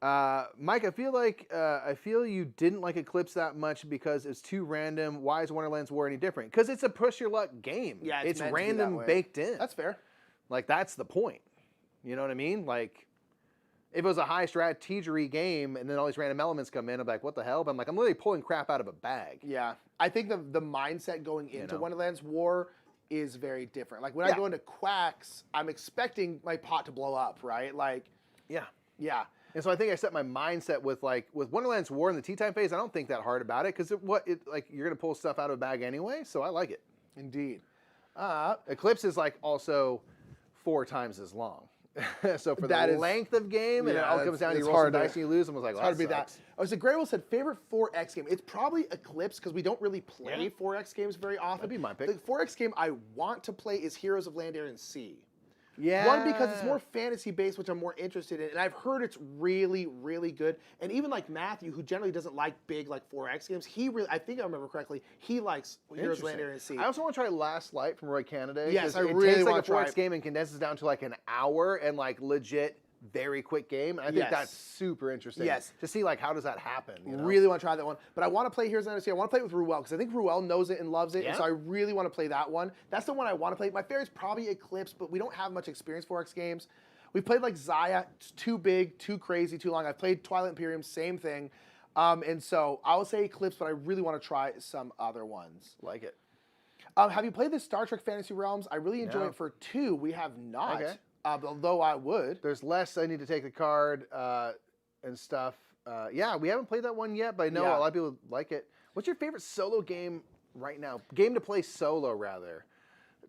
Mike, I feel you didn't like Eclipse that much because it's too random. Why is Wonderland's War any different? Because it's a push your luck game. Yeah, it's random baked in. That's fair. Like, that's the point. You know what I mean? Like, if it was a high strategy game and then all these random elements come in, I'm like, what the hell? But I'm like, I'm literally pulling crap out of a bag. Yeah. I think the mindset going into Wonderland's War is very different. Like, when I go into Quacks, I'm expecting my pot to blow up, right? Like, yeah. And so I think I set my mindset with Wonderland's War in the tea time phase. I don't think that hard about it because you're gonna pull stuff out of a bag anyway. So I like it. Indeed. Eclipse is like also 4 times as long. So for the length of game, and it all comes down to you roll some dice and you lose. I was like, hard to beat that. Oh, so Grey Wolf said favorite 4X game. It's probably Eclipse because we don't really play 4X games very often. That'd be my pick. The 4X game I want to play is Heroes of Land, Air, and Sea. Yeah. One, because it's more fantasy based, which I'm more interested in, and I've heard it's really, really good. And even like Matthew, who generally doesn't like big 4X games, I think I remember correctly, he likes Heroes of Land, Air, and Sea. I also want to try Last Light from Roy Canada. Yes, I really want to try it. a 4X game and condenses down to an hour and legit. Very quick game, and I think that's super interesting. Yes, to see how does that happen. You know? Really want to try that one, but I want to play Heroes of Land. I want to play it with Ruel because I think Ruel knows it and loves it, and so I really want to play that one. That's the one I want to play. My favorite's probably Eclipse, but we don't have much experience 4X games. We played Zaya, it's too big, too crazy, too long. I played Twilight Imperium, same thing, and so I will say Eclipse, but I really want to try some other ones. Like it. Have you played the Star Trek Fantasy Realms? I really enjoy it for 2. We have not. Okay. Although I would. There's less. I need to take the card and stuff. Yeah, we haven't played that one yet, but I know a lot of people like it. What's your favorite solo game right now? Game to play solo, rather.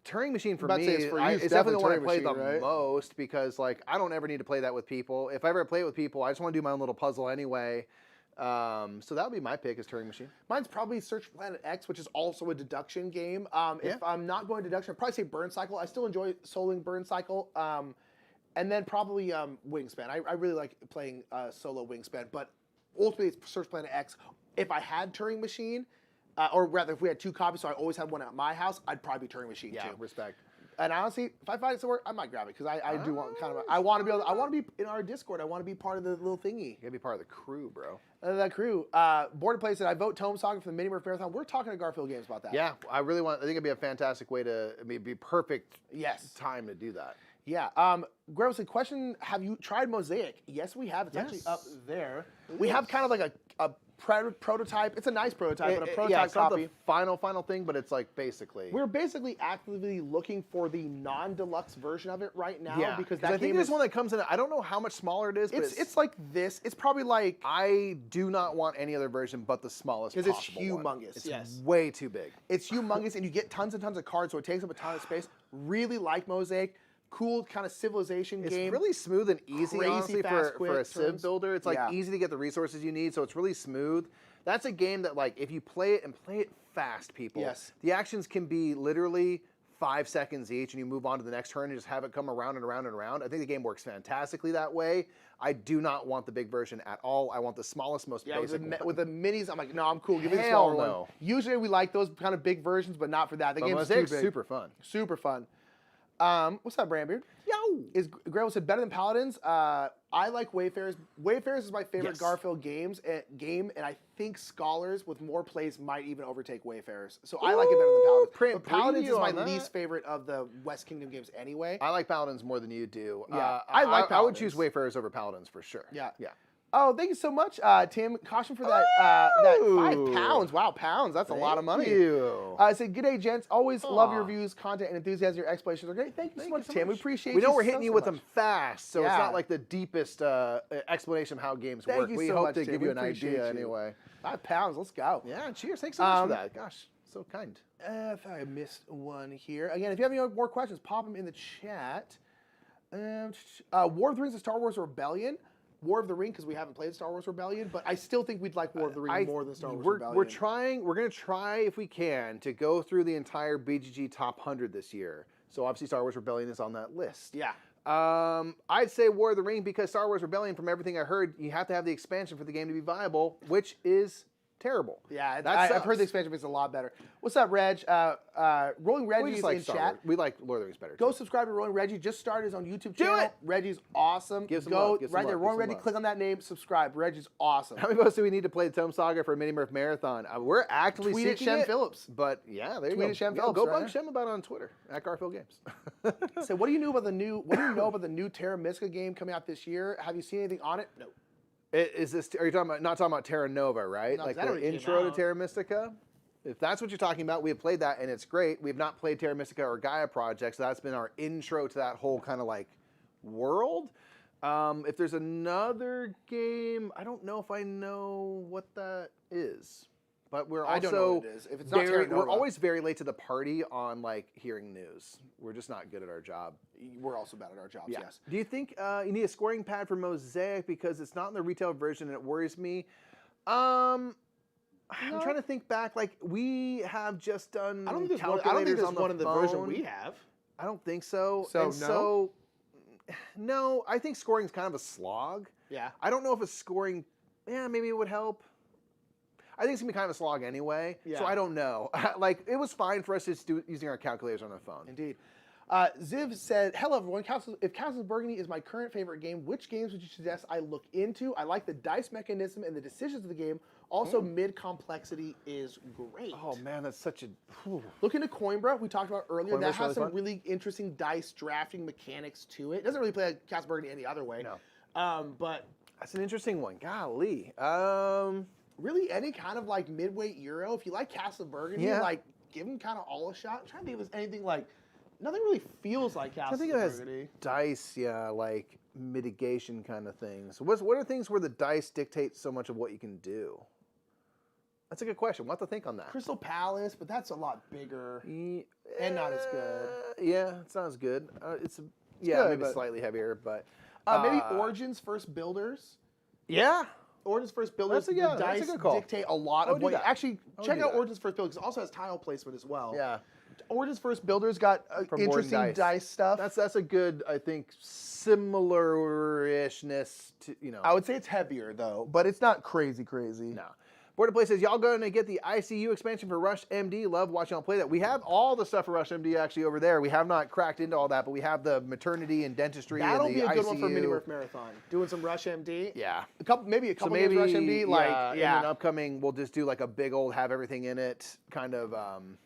Turing Machine for me is definitely the one I play the most because I don't ever need to play that with people. If I ever play it with people, I just want to do my own little puzzle anyway. So that would be my pick is Turing Machine. Mine's probably Search for Planet X, which is also a deduction game. If I'm not going deduction, I'd probably say Burn Cycle. I still enjoy soloing Burn Cycle. And then probably Wingspan. I really like playing solo Wingspan, but ultimately it's Search Planet X. If I had Turing Machine, or rather if we had 2 copies, so I always had one at my house, I'd probably be Turing Machine too. Yeah, respect. And honestly, if I find it somewhere, I might grab it because I do want I want to be able. I want to be in our Discord. I want to be part of the little thingy. You gotta be part of the crew, bro. That crew. Board Play said I vote Tome Saga for the Mini Murph Marathon. We're talking to Garfield Games about that. Yeah, I think it'd be a fantastic way to. It'd be perfect. Time to do that. Yeah. Grove said, question: have you tried Mosaic? Yes, we have. It's actually up there. We have kind of a prototype. It's a nice prototype, but a prototype it's copy. Not the final thing, but it's basically. We're basically actively looking for the non-deluxe version of it right now because that I think there's one that comes in. I don't know how much smaller it is, but it's like this. It's probably I do not want any other version but the smallest possible. Because it's humongous. It's way too big. It's humongous, and you get tons and tons of cards, so it takes up a ton of space. Really like Mosaic. Cool kind of civilization game. It's really smooth and easy, honestly, for a Civ builder. It's easy to get the resources you need, so it's really smooth. That's a game that if you play it and play it fast, people. Yes. The actions can be literally 5 seconds each, and you move on to the next turn and just have it come around and around and around. I think the game works fantastically that way. I do not want the big version at all. I want the smallest, most basic one. With the minis, I'm like, no, I'm cool. Give me the smaller one. Usually we like those kind of big versions, but not for that. The game's too big. Super fun. Super fun. What's up, Brandbeard? Yo! Grail said better than Paladins. I like Wayfarers. Wayfarers is my favorite Garfield game, and I think Scholars with more plays might even overtake Wayfarers. So I like it better than Paladins. But Paladins is my least favorite of the West Kingdom games anyway. I like Paladins more than you do. Yeah, I like Paladins. I would choose Wayfarers over Paladins for sure. Yeah. Yeah. Oh, thank you so much, Tim. Caution for that, that £5. Wow, pounds. That's a lot of money. Thank you. I said, good day, gents. Always love your reviews, content, and enthusiasm. Your explanations are great. Thank you so much, Tim. We appreciate it. We know we're hitting you with them fast, so it's not like the deepest explanation of how games work. We hope to give you an idea anyway. £5. Let's go. Yeah, cheers. Thanks so much for that. Gosh, so kind. I thought I missed one here. Again, if you have any more questions, pop them in the chat. War of the Rings and Star Wars Rebellion. War of the Ring because we haven't played Star Wars Rebellion, but I still think we'd like War of the Ring more than Star Wars Rebellion. We're going to try if we can to go through the entire BGG top 100 this year. So obviously Star Wars Rebellion is on that list. Yeah. I'd say War of the Ring because Star Wars Rebellion, from everything I heard, you have to have the expansion for the game to be viable, which is terrible. Yeah, I've heard the expansion makes it a lot better. What's up, Reg? Rolling Reggie is in chat. We like Lord of the Rings better. Go subscribe to Rolling Reggie. Just started his own YouTube channel. Do it! Reggie's awesome. Give some love. Right there, Rolling Reggie. Click on that name. Subscribe. Reggie's awesome. How many votes do we need to play the Tome Saga for a Mini Murph Marathon? We're actively seeking Shem it. Phillips. But yeah, there you go. Shem Phillips. Go bug Shem about it on Twitter at Garfield Games. So, what do you know about the new? What do you know about the new Terra Mystica game coming out this year? Have you seen anything on it? No. Is this? Are you talking about not talking about Terra Nova, right? No, like the intro to Terra Mystica. If that's what you're talking about, we have played that and it's great. We have not played Terra Mystica or Gaia Project, so that's been our intro to that whole kind of world. If there's another game, I don't know if I know what that is. But we're also I don't know what it is. If it's not Terra Nova, we're always very late to the party on like hearing news. We're just not good at our job. We're also bad at our jobs. Yes. Do you think you need a scoring pad for Mosaic because it's not in the retail version and it worries me? I'm trying to think back. Like we have just done. I don't think calculators there's on one in the phone. version we have. I don't think so. So and no? No, I think scoring's kind of a slog. Yeah. I don't know if a scoring, maybe it would help. I think it's gonna be kind of a slog anyway. Yeah. So I don't know. Like it was fine for us just using our calculators on our phone. Indeed. Ziv said, "Hello everyone. If Castles of Burgundy is my current favorite game, which games would you suggest I look into? I like the dice mechanism and the decisions of the game. Also, mid complexity is great." Oh man, that's such a. Look into Coinbro. We talked about earlier. That Coinbro's has some fun. really interesting dice drafting mechanics to it. It doesn't really play like Castles of Burgundy any other way. No. But That's an interesting one. Golly. really, any kind of like midweight Euro. If you like Castles of Burgundy, like give them kind of all a shot. I'm trying to think if there's anything like. Nothing really feels like I Castles think of it has Burgundy. dice, like mitigation kind of things. What are things where the dice dictate so much of what you can do? That's a good question. We'll have to think on that. Crystal Palace, but that's a lot bigger and not as good. Yeah, it's not as good. It's good, maybe but- slightly heavier, but Maybe Origins First Builders. yeah. Origins First Builders, That's a the dice good call. dictate a lot I of would do what you that. actually check do out that. Origins First Builders. It also has tile placement as well. Yeah. Origins First Builders got From Board interesting and dice stuff. That's a good, I think, similar-ishness to, I would say it's heavier though, but it's not crazy. No. Board and Play says, y'all going to get the ICU expansion for Rush MD. Love watching y'all play that. We have all the stuff for Rush MD actually over there. We have not cracked into all that, but we have the maternity and dentistry That'll and the be a good ICU. one for Mini Murph Marathon. Doing some Rush MD. Yeah. Maybe a couple maybe games Rush MD. in an upcoming, we'll just do like a big old have everything in it kind of.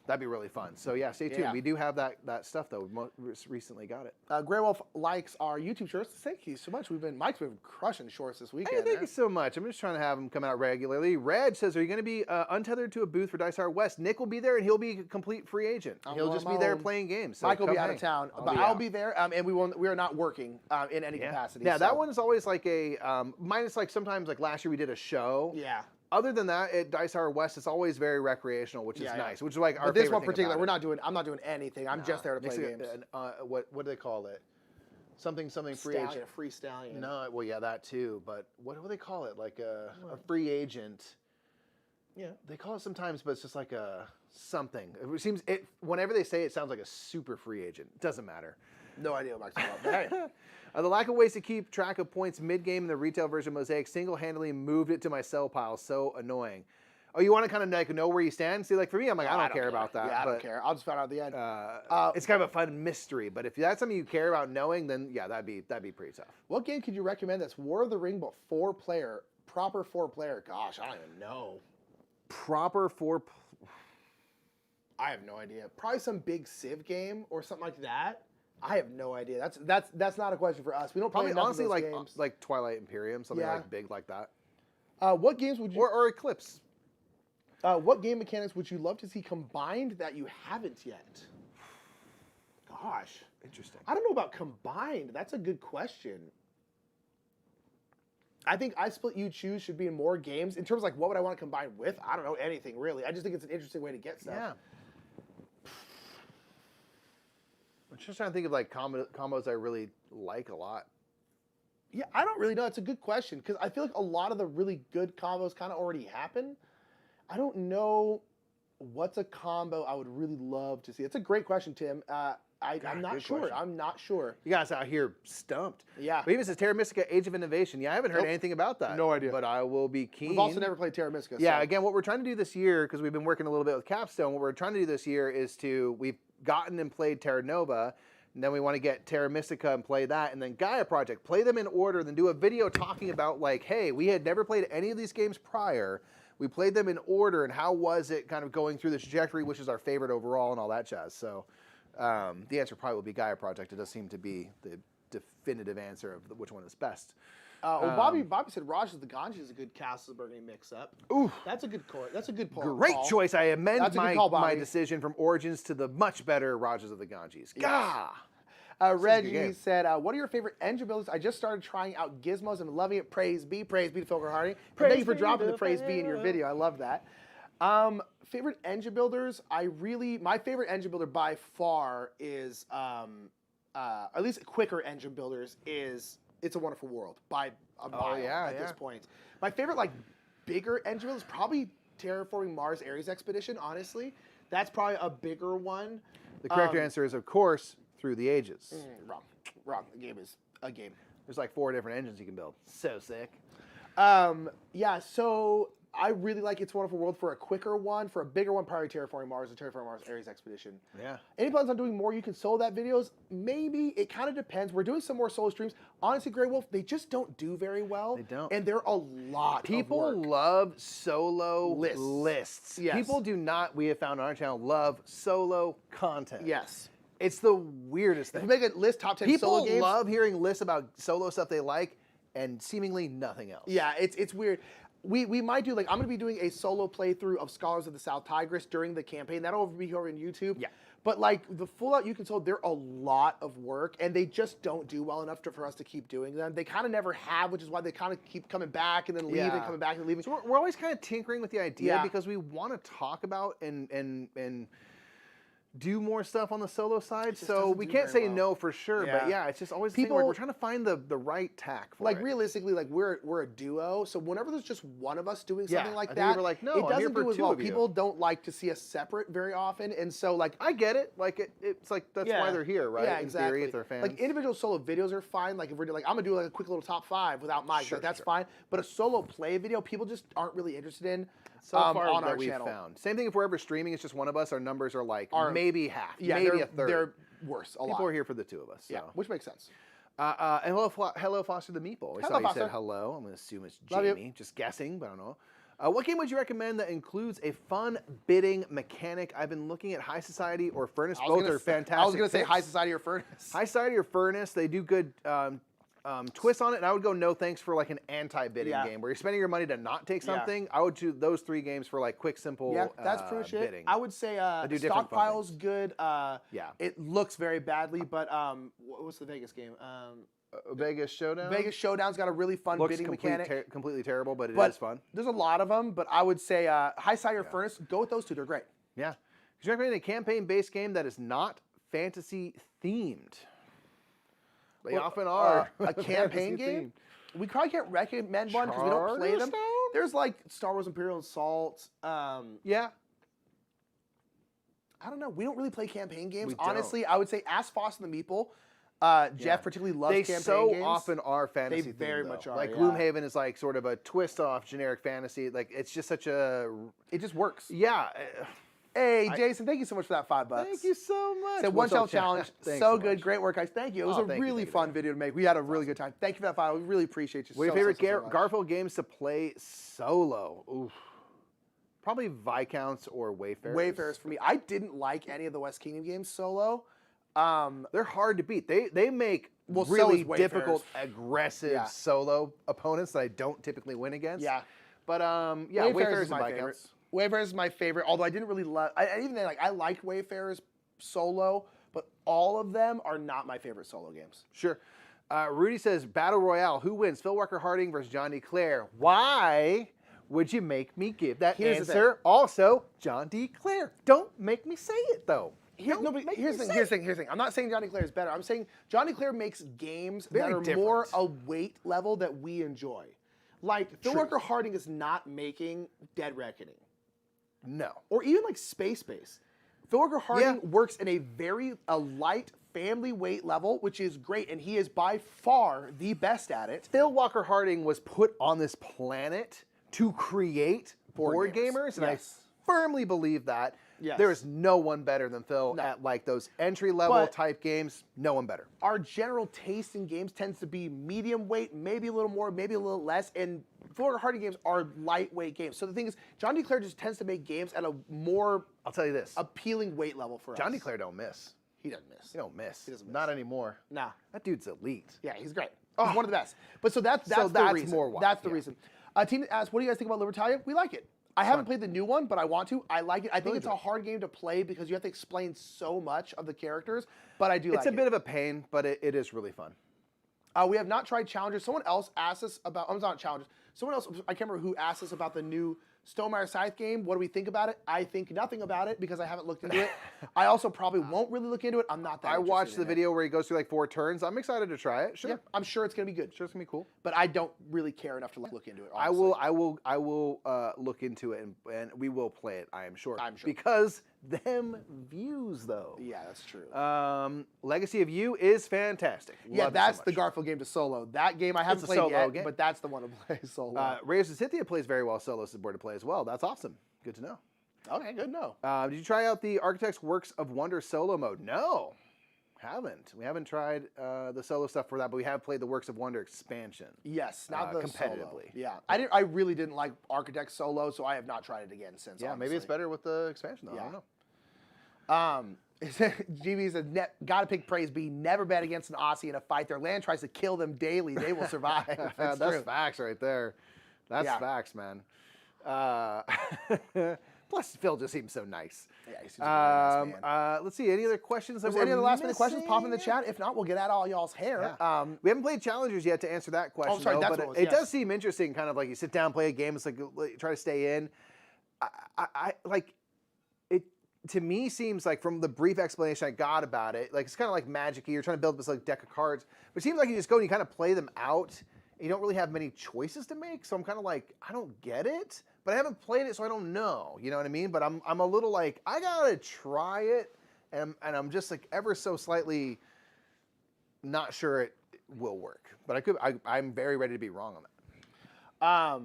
That'd be really fun. So yeah, stay tuned. Yeah. We do have that stuff though. We recently got it. Grey Wolf likes our YouTube shorts. Thank you so much. Mike's been crushing shorts this weekend. Hey, thank you so much. I'm just trying to have them come out regularly. Reg says, are you going to be untethered to a booth for Dice Tower West? Nick will be there, and he'll be a complete free agent. He'll just be there playing games. So Mike will come be out hang. of town, but I'll be there, and we are not working in any capacity. Yeah, so. that one's always like a minus. Like sometimes, like last year, we did a show. Yeah. Other than that, at Dice Tower West, it's always very recreational, which is nice. Which is like our But this favorite one thing particular, about it. I'm not doing anything. I'm just there to play games. What do they call it? Something free agent. A free stallion. No, well, yeah, that too. But what do they call it? Like a free agent. Yeah. They call it sometimes, but it's just like a something. It seems whenever they say it, sounds like a super free agent. It doesn't matter. No idea what Mike's talking about. But hey. The lack of ways to keep track of points mid-game in the retail version of Mosaic single-handedly moved it to my sell pile. So annoying. Oh, you want to kind of like know where you stand? See, like for me, I'm like, I don't care about that. Yeah, I don't care. I'll just find out at the end. It's kind of a fun mystery, but if that's something you care about knowing, then yeah, that'd be pretty tough. What game could you recommend that's War of the Ring but proper 4-player? Gosh, I don't even know. Proper I have no idea. Probably some big Civ game or something like that. I have no idea. That's not a question for us. We don't play probably enough honestly of those like games. like Twilight Imperium, something like big like that. What games would you or Eclipse? What game mechanics would you love to see combined that you haven't yet? Gosh. Interesting. I don't know about combined. That's a good question. I think I Split You Choose should be in more games. In terms of like what would I want to combine with? I don't know anything really. I just think it's an interesting way to get stuff. Yeah. I'm just trying to think of like combos I really like a lot. Yeah, I don't really know. It's a good question because I feel like a lot of the really good combos kind of already happen. I don't know what's a combo I would really love to see. It's a great question, Tim. I'm not sure. Question. I'm not sure. You guys out here stumped. Yeah. But even says Terra Mystica Age of Innovation. Yeah, I haven't heard anything about that. No idea. But I will be keen. We've also never played Terra Mystica. Yeah, so. again, what we're trying to do this year, because we've been working a little bit with Capstone, what we're trying to do this year is we've gotten and played Terra Nova, and then we want to get Terra Mystica and play that, and then Gaia Project, play them in order, then do a video talking about like, hey, we had never played any of these games prior. We played them in order, and how was it kind of going through the trajectory, which is our favorite overall, and all that jazz. So the answer probably will be Gaia Project. It does seem to be the definitive answer of which one is best. Bobby said Raj of the Ganges is a good Castles of Burgundy mix-up. Ooh, that's a good call. That's a good call. Great choice. I amend That's a good call, my Bobby. decision from Origins to the much better Rajas of the Ganges. Yes. Reggie said, what are your favorite engine builders? I just started trying out Gizmos and loving it. Praise be to Phil Harding. Thank you for dropping the praise be in your video. I love that. Favorite engine builders? My favorite engine builder by far is, at least quicker engine builders is It's a Wonderful World by a mile at this point. My favorite bigger engine build is probably Terraforming Mars Ares Expedition, honestly. That's probably a bigger one. The correct answer is, of course, Through the Ages. Wrong. The game is a game. There's 4 different engines you can build. So sick. Yeah, so I really like It's a Wonderful World for a quicker one. For a bigger one, probably Terraforming Mars and Terraforming Mars Ares Expedition. Yeah. Any plans on doing more You Can Solo That videos? Maybe. It kind of depends. We're doing some more solo streams. Honestly, Grey Wolf, they just don't do very well. They don't. And they're a lot People of work. love solo lists. Yes. People do not, we have found on our channel, love solo content. Yes. It's the weirdest thing. If we make a list, top 10 solo games. People love hearing lists about solo stuff they like and seemingly nothing else. Yeah, it's weird. We might do, I'm going to be doing a solo playthrough of Scholars of the South Tigris during the campaign. That'll be over on YouTube. Yeah. But, the full out You Can Solo, they're a lot of work, and they just don't do well enough for us to keep doing them. They kind of never have, which is why they kind of keep coming back and then leaving, coming back and leaving. So we're always kind of tinkering with the idea because we want to talk about and do more stuff on the solo side, so we can't say no for sure. But it's just always people. We're trying to find the right tack for it. Realistically, we're a duo, so whenever there's just one of us doing something like I that, think we're no, it doesn't do as well. People People don't like to see us separate very often, and so I get it. It's that's why they're here, right? Yeah, In exactly. theory, it's their fans. Individual solo videos are fine. If we're doing, I'm gonna do a quick little top 5 without mics, that's fine. But a solo play video, people just aren't really interested in. So far on that our we've channel. Found. Same thing if we're ever streaming, it's just one of us, our numbers are maybe half, yeah, maybe a third. They're worse, a lot. People are here for the two of us. So. Yeah, which makes sense. And hello, Foster the Meeple. I saw you said hello. I'm going to assume it's Jamie. Just guessing, but I don't know. What game would you recommend that includes a fun bidding mechanic? I've been looking at High Society or Furnace. Both are fantastic. I was going to say High Society or Furnace. High Society or Furnace. They do good twists on it, and I would go no thanks for an anti-bidding game where you're spending your money to not take something. I would choose those 3 games for quick, simple that's pretty much bidding. it. I would say Stockpile's good. It looks very badly, but what's the Vegas game? Vegas Showdown? Vegas Showdown's got a really fun bidding mechanic. Completely terrible, but it is fun. There's a lot of them, but I would say High Society or Furnace, go with those 2. They're great. Yeah. Could you recommend a campaign-based game that is not fantasy-themed? They often are. A campaign game? We probably can't recommend one because we don't play them. There's Star Wars Imperial Assault. Yeah. I don't know. We don't really play campaign games. Honestly, I would say ask Foster the Meeple. Jeff particularly loves campaign games. They so often are fantasy themed. They very much are. Gloomhaven is sort of a twist off generic fantasy. It's just such a... It just works. Yeah. Hey, Jason, thank you so much for that $5. Thank you so much. Said One Shell Challenge. So good. Great work, guys. Thank you. It was a really fun video to make. We had a really good time. Thank you for that $5. We really appreciate you so much. What are your favorite Garfield games to play solo? Oof. Probably Viscounts or Wayfarers. Wayfarers for me. I didn't like any of the West Kingdom games solo. They're hard to beat. They make really difficult, aggressive solo opponents that I don't typically win against. Yeah. But Wayfarers is my favorite. Wayfarers is my favorite, although I didn't really love... I liked Wayfarers solo, but all of them are not my favorite solo games. Sure. Rudy says, Battle Royale, who wins? Phil Walker Harding versus John D. Clare. Why would you make me give that answer? Also, John D. Clare. Don't make me say it, though. Here's the thing. I'm not saying John D. Clare is better. I'm saying John D. Clare makes games that are more a weight level that we enjoy. Phil Walker Harding is not making Dead Reckoning. No. Or even Space Base. Phil Walker Harding works in a light family weight level, which is great, and he is by far the best at it. Phil Walker Harding was put on this planet to create board gamers, and I firmly believe that. Yes. There is no one better than Phil at those entry-level type games. No one better. Our general taste in games tends to be medium weight, maybe a little more, maybe a little less, and Phil Walker Harding games are lightweight games. So the thing is, John D. Clare just tends to make games at a more I'll tell you this. appealing weight level for us. John D. Clare don't miss. He doesn't miss. He don't miss. He doesn't miss. Not anymore. Nah. That dude's elite. Yeah, he's great. He's one of the best. But that's the reason. More why. That's the reason. Team asks, what do you guys think about Libertalia? We like it. I haven't played the new one, but I want to. I like it. I think Really it's good. a hard game to play because you have to explain so much of the characters, but I do like it. It's a bit of a pain, but it is really fun. We have not tried Challengers. Someone else asked us about, I'm not Challengers. Someone else, I can't remember who asked us about the new Stonemaier Scythe game. What do we think about it? I think nothing about it because I haven't looked into it. I also probably won't really look into it. I'm not that I watched interested the in video where he goes through like 4 turns. I'm excited to try it. Sure. Yeah, I'm sure it's going to be good. Sure, it's going to be cool. But I don't really care enough to look into it, I honestly. will look into it and we will play it, I am sure. I'm sure. Because them views, though. Yeah, that's true. Legacy of You is fantastic. Yeah, Love it that's so the much. Garfield game to solo. That game I haven't a played solo yet, game. but that's the one to play solo. Raiders of Scythia plays very well solo board to play as well. That's awesome. Good to know. Okay, good to know. Did you try out the Architect's Works of Wonder solo mode? No, haven't. We haven't tried the solo stuff for that, but we have played the Works of Wonder expansion. Yes, not the competitively. solo. Yeah, I really didn't like Architect solo, so I have not tried it again since. Yeah, maybe it's honestly. better with the expansion though. Yeah. I don't know. GB says, gotta pick praise B. Never bet against an Aussie in a fight. Their land tries to kill them daily. They will survive. That's That's true. facts right there. That's Yeah. facts, man. Plus, Phil just seems so nice. Yeah, he seems like a very nice man. Let's see. Any other questions? Was that any we're other last minute questions? Pop in the missing? chat. If not, we'll get at all y'all's hair. Yeah. We haven't played Challengers yet to answer that question. sorry, though, that's but what it was, it yes. does seem interesting. Kind of like you sit down, play a game. It's like try to stay in. I like it. To me, seems like from the brief explanation I got about it, like it's kind of like Magic. You're trying to build this like deck of cards, but it seems like you just go and you kind of play them out. And you don't really have many choices to make, so I'm kind of like, I don't get it, but I haven't played it, so I don't know. You know what I mean? But I'm a little like, I gotta try it, and I'm just like ever so slightly not sure it will work. But I'm very ready to be wrong on that.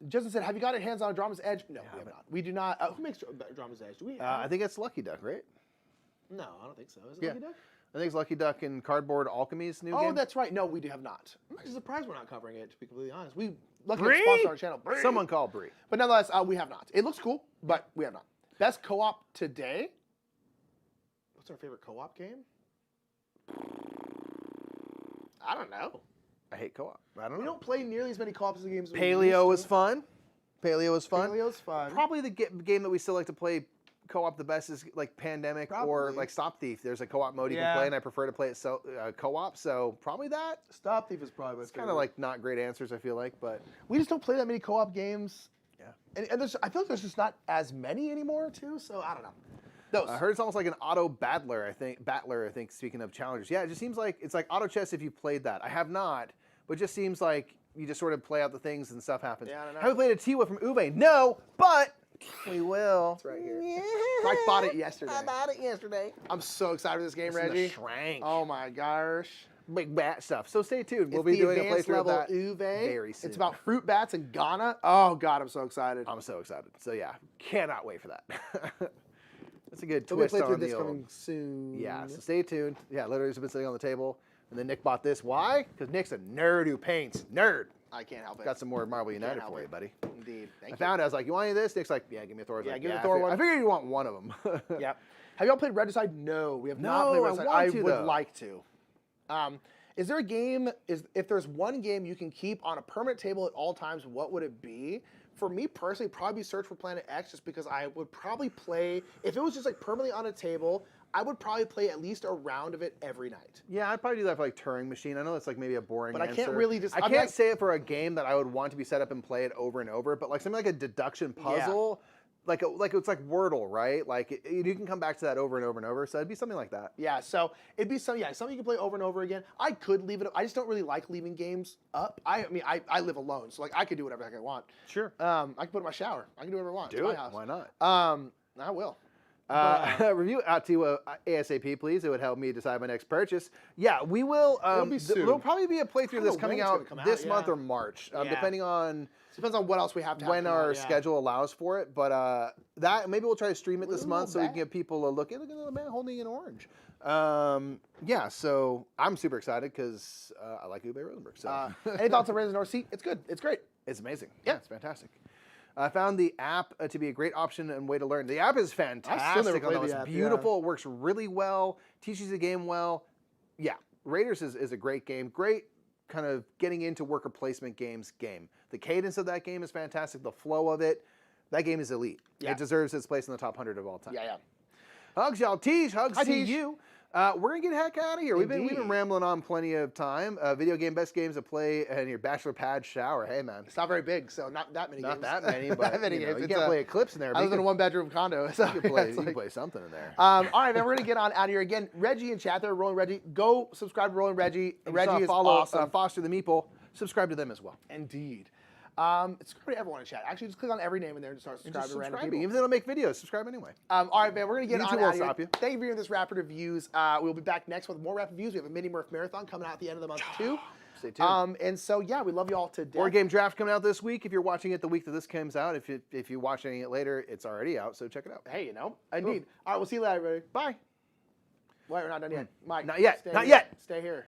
Justin said, have you got your hands on a Drama's Edge? No, we have not. We do not. Who makes Drama's Edge? Do we? I think it's Lucky Duck, right? No, I don't think so. Is it Yeah. Lucky Duck? I think it's Lucky Duck and Cardboard Alchemy's new Oh, game. that's right. No, we have not. I'm actually surprised we're not covering it, to be completely honest. Lucky Bree? Duck sponsor our channel. Bree. Someone called Brie. But nonetheless, we have not. It looks cool, but we have not. Best co-op today? What's our favorite co-op game? I don't know. I hate co-op. I don't We know. don't play nearly as many co-ops as the games. Paleo is fun. Paleo is fun. Paleo's fun. Probably the game that we still like to play co-op the best is like Pandemic or Probably. like Stop Thief. There's a co-op mode you Yeah. can play, and I prefer to play it co-op. So probably that. Stop Thief is probably my It's kind of like not great answers, I feel like, but we just don't play that many co-op games. yeah. And I feel like there's just not as many anymore too. So I don't know. Those. I heard it's almost like an auto battler. I think. Speaking of challengers, yeah, it just seems like it's like auto chess if you played that. I have not, but it just seems like you just sort of play out the things and stuff happens. Yeah, I don't know. Have we played a Tiwa from Uwe? No, but we will. It's right here. Yeah. I bought it yesterday. I bought it yesterday. I'm so excited for this game, It's in the Reggie. Shrank. Oh my gosh. Big bat stuff. So stay tuned. We'll It's be the doing a advanced playthrough of level that Uwe. very soon. It's about fruit bats in Ghana. Oh God, I'm so excited. I'm so excited. So yeah, cannot wait for that. That's a good We'll be twist playthrough on this the coming old. soon. Yeah, so stay tuned. Yeah, literally it's been sitting on the table, and then Nick bought this. Why? Because Nick's a nerd who paints. Nerd. I can't help it. Got some more Marvel United help for it. you, buddy. Indeed. Thank I you. found it. I was like, you want any of this? Nick's like, yeah, give me a Thor. I was Yeah, like, give me the Thor one. I figured you want one of them. Yep. Have y'all played Regicide? No, we have not No, played I Regicide. want I to, would though. like to. Is there a game? If there's one game you can keep on a permanent table at all times, what would it be? For me personally, probably Search for Planet X, just because I would probably play. If it was just like permanently on a table, I would probably play at least a round of it every night. Yeah, I'd probably do that for like Turing Machine. I know it's like maybe a boring But I answer. can't really just- I I'm can't not- say it for a game that I would want to be set up and play it over and over. But like something like a deduction puzzle, like it's like Wordle, right? Like you can come back to that over and over and over. So it'd be something like that. Yeah, so it'd be something you can play over and over again. I could leave it up. I just don't really like leaving games up. I mean, I live alone, so like I could do whatever the heck I want. Sure. I can put it in my shower. I can do whatever I want. It's Do my it. house. Why not? I will. Review out to ASAP, please. It would help me decide my next purchase. Yeah, we will. It'll be soon. There'll probably be a playthrough I don't that's know coming when it's out gonna come out, this yeah. month or March, Yeah. depending on Depends on what else we have to have when come our out, yeah. schedule allows for it. But that maybe we'll try to stream it this Ooh, month so we can that. give people a look. Hey, look at the little man holding an orange. Yeah, so I'm super excited because I like Uwe Rosenberg. So Any thoughts on Raising North Sea? It's good. It's great. it's amazing. Yeah. It's fantastic. I found the app to be a great option and way to learn. The app is fantastic. never played although the it's app, beautiful. It works really well. Teaches the game well. Yeah, Raiders is a great game. Great kind of getting into worker placement games game. The cadence of that game is fantastic. The flow of it. That game is elite. Yeah. It deserves its place in the top 100 of all time. Yeah. Hugs, y'all. Teej, hugs Hi, to Teej. you. We're gonna get the heck out of here. We've been Indeed. rambling on plenty of time. Video game best games to play in your bachelor pad shower. Hey man, It's not very big, so not that many games. not that many, but That many you, know, games. you It's, can't play Eclipse in there. I but live in a one-bedroom condo, so you can play, it's you can like- play something in there. All right, man, we're gonna get on out of here again. Reggie and chat there, Rolling Reggie. Go subscribe to Rolling Reggie. And Reggie is follow awesome. Foster the Meeple. Subscribe to them as well. Indeed. Subscribe to everyone in chat. Actually, just click on every name in there and start And subscribing just to random subscribing. people. Even if they don't make videos, subscribe anyway. All right, man, we're going to get YouTube on out won't of here. stop you. Thank you for viewing this Rapid Reviews. We'll be back next with more Rapid Reviews. We have a mini Murph Marathon coming out at the end of the month, too. Stay tuned. And so, yeah, we love you all to death. Board Game Draft coming out this week. If you're watching it the week that this comes out, if you're watching it later, it's already out, so check it out. Hey, you know, indeed. All right, we'll see you later, everybody. Bye. Wait, we're not done yet. Mike, Not yet. stay Not here. yet. Stay here.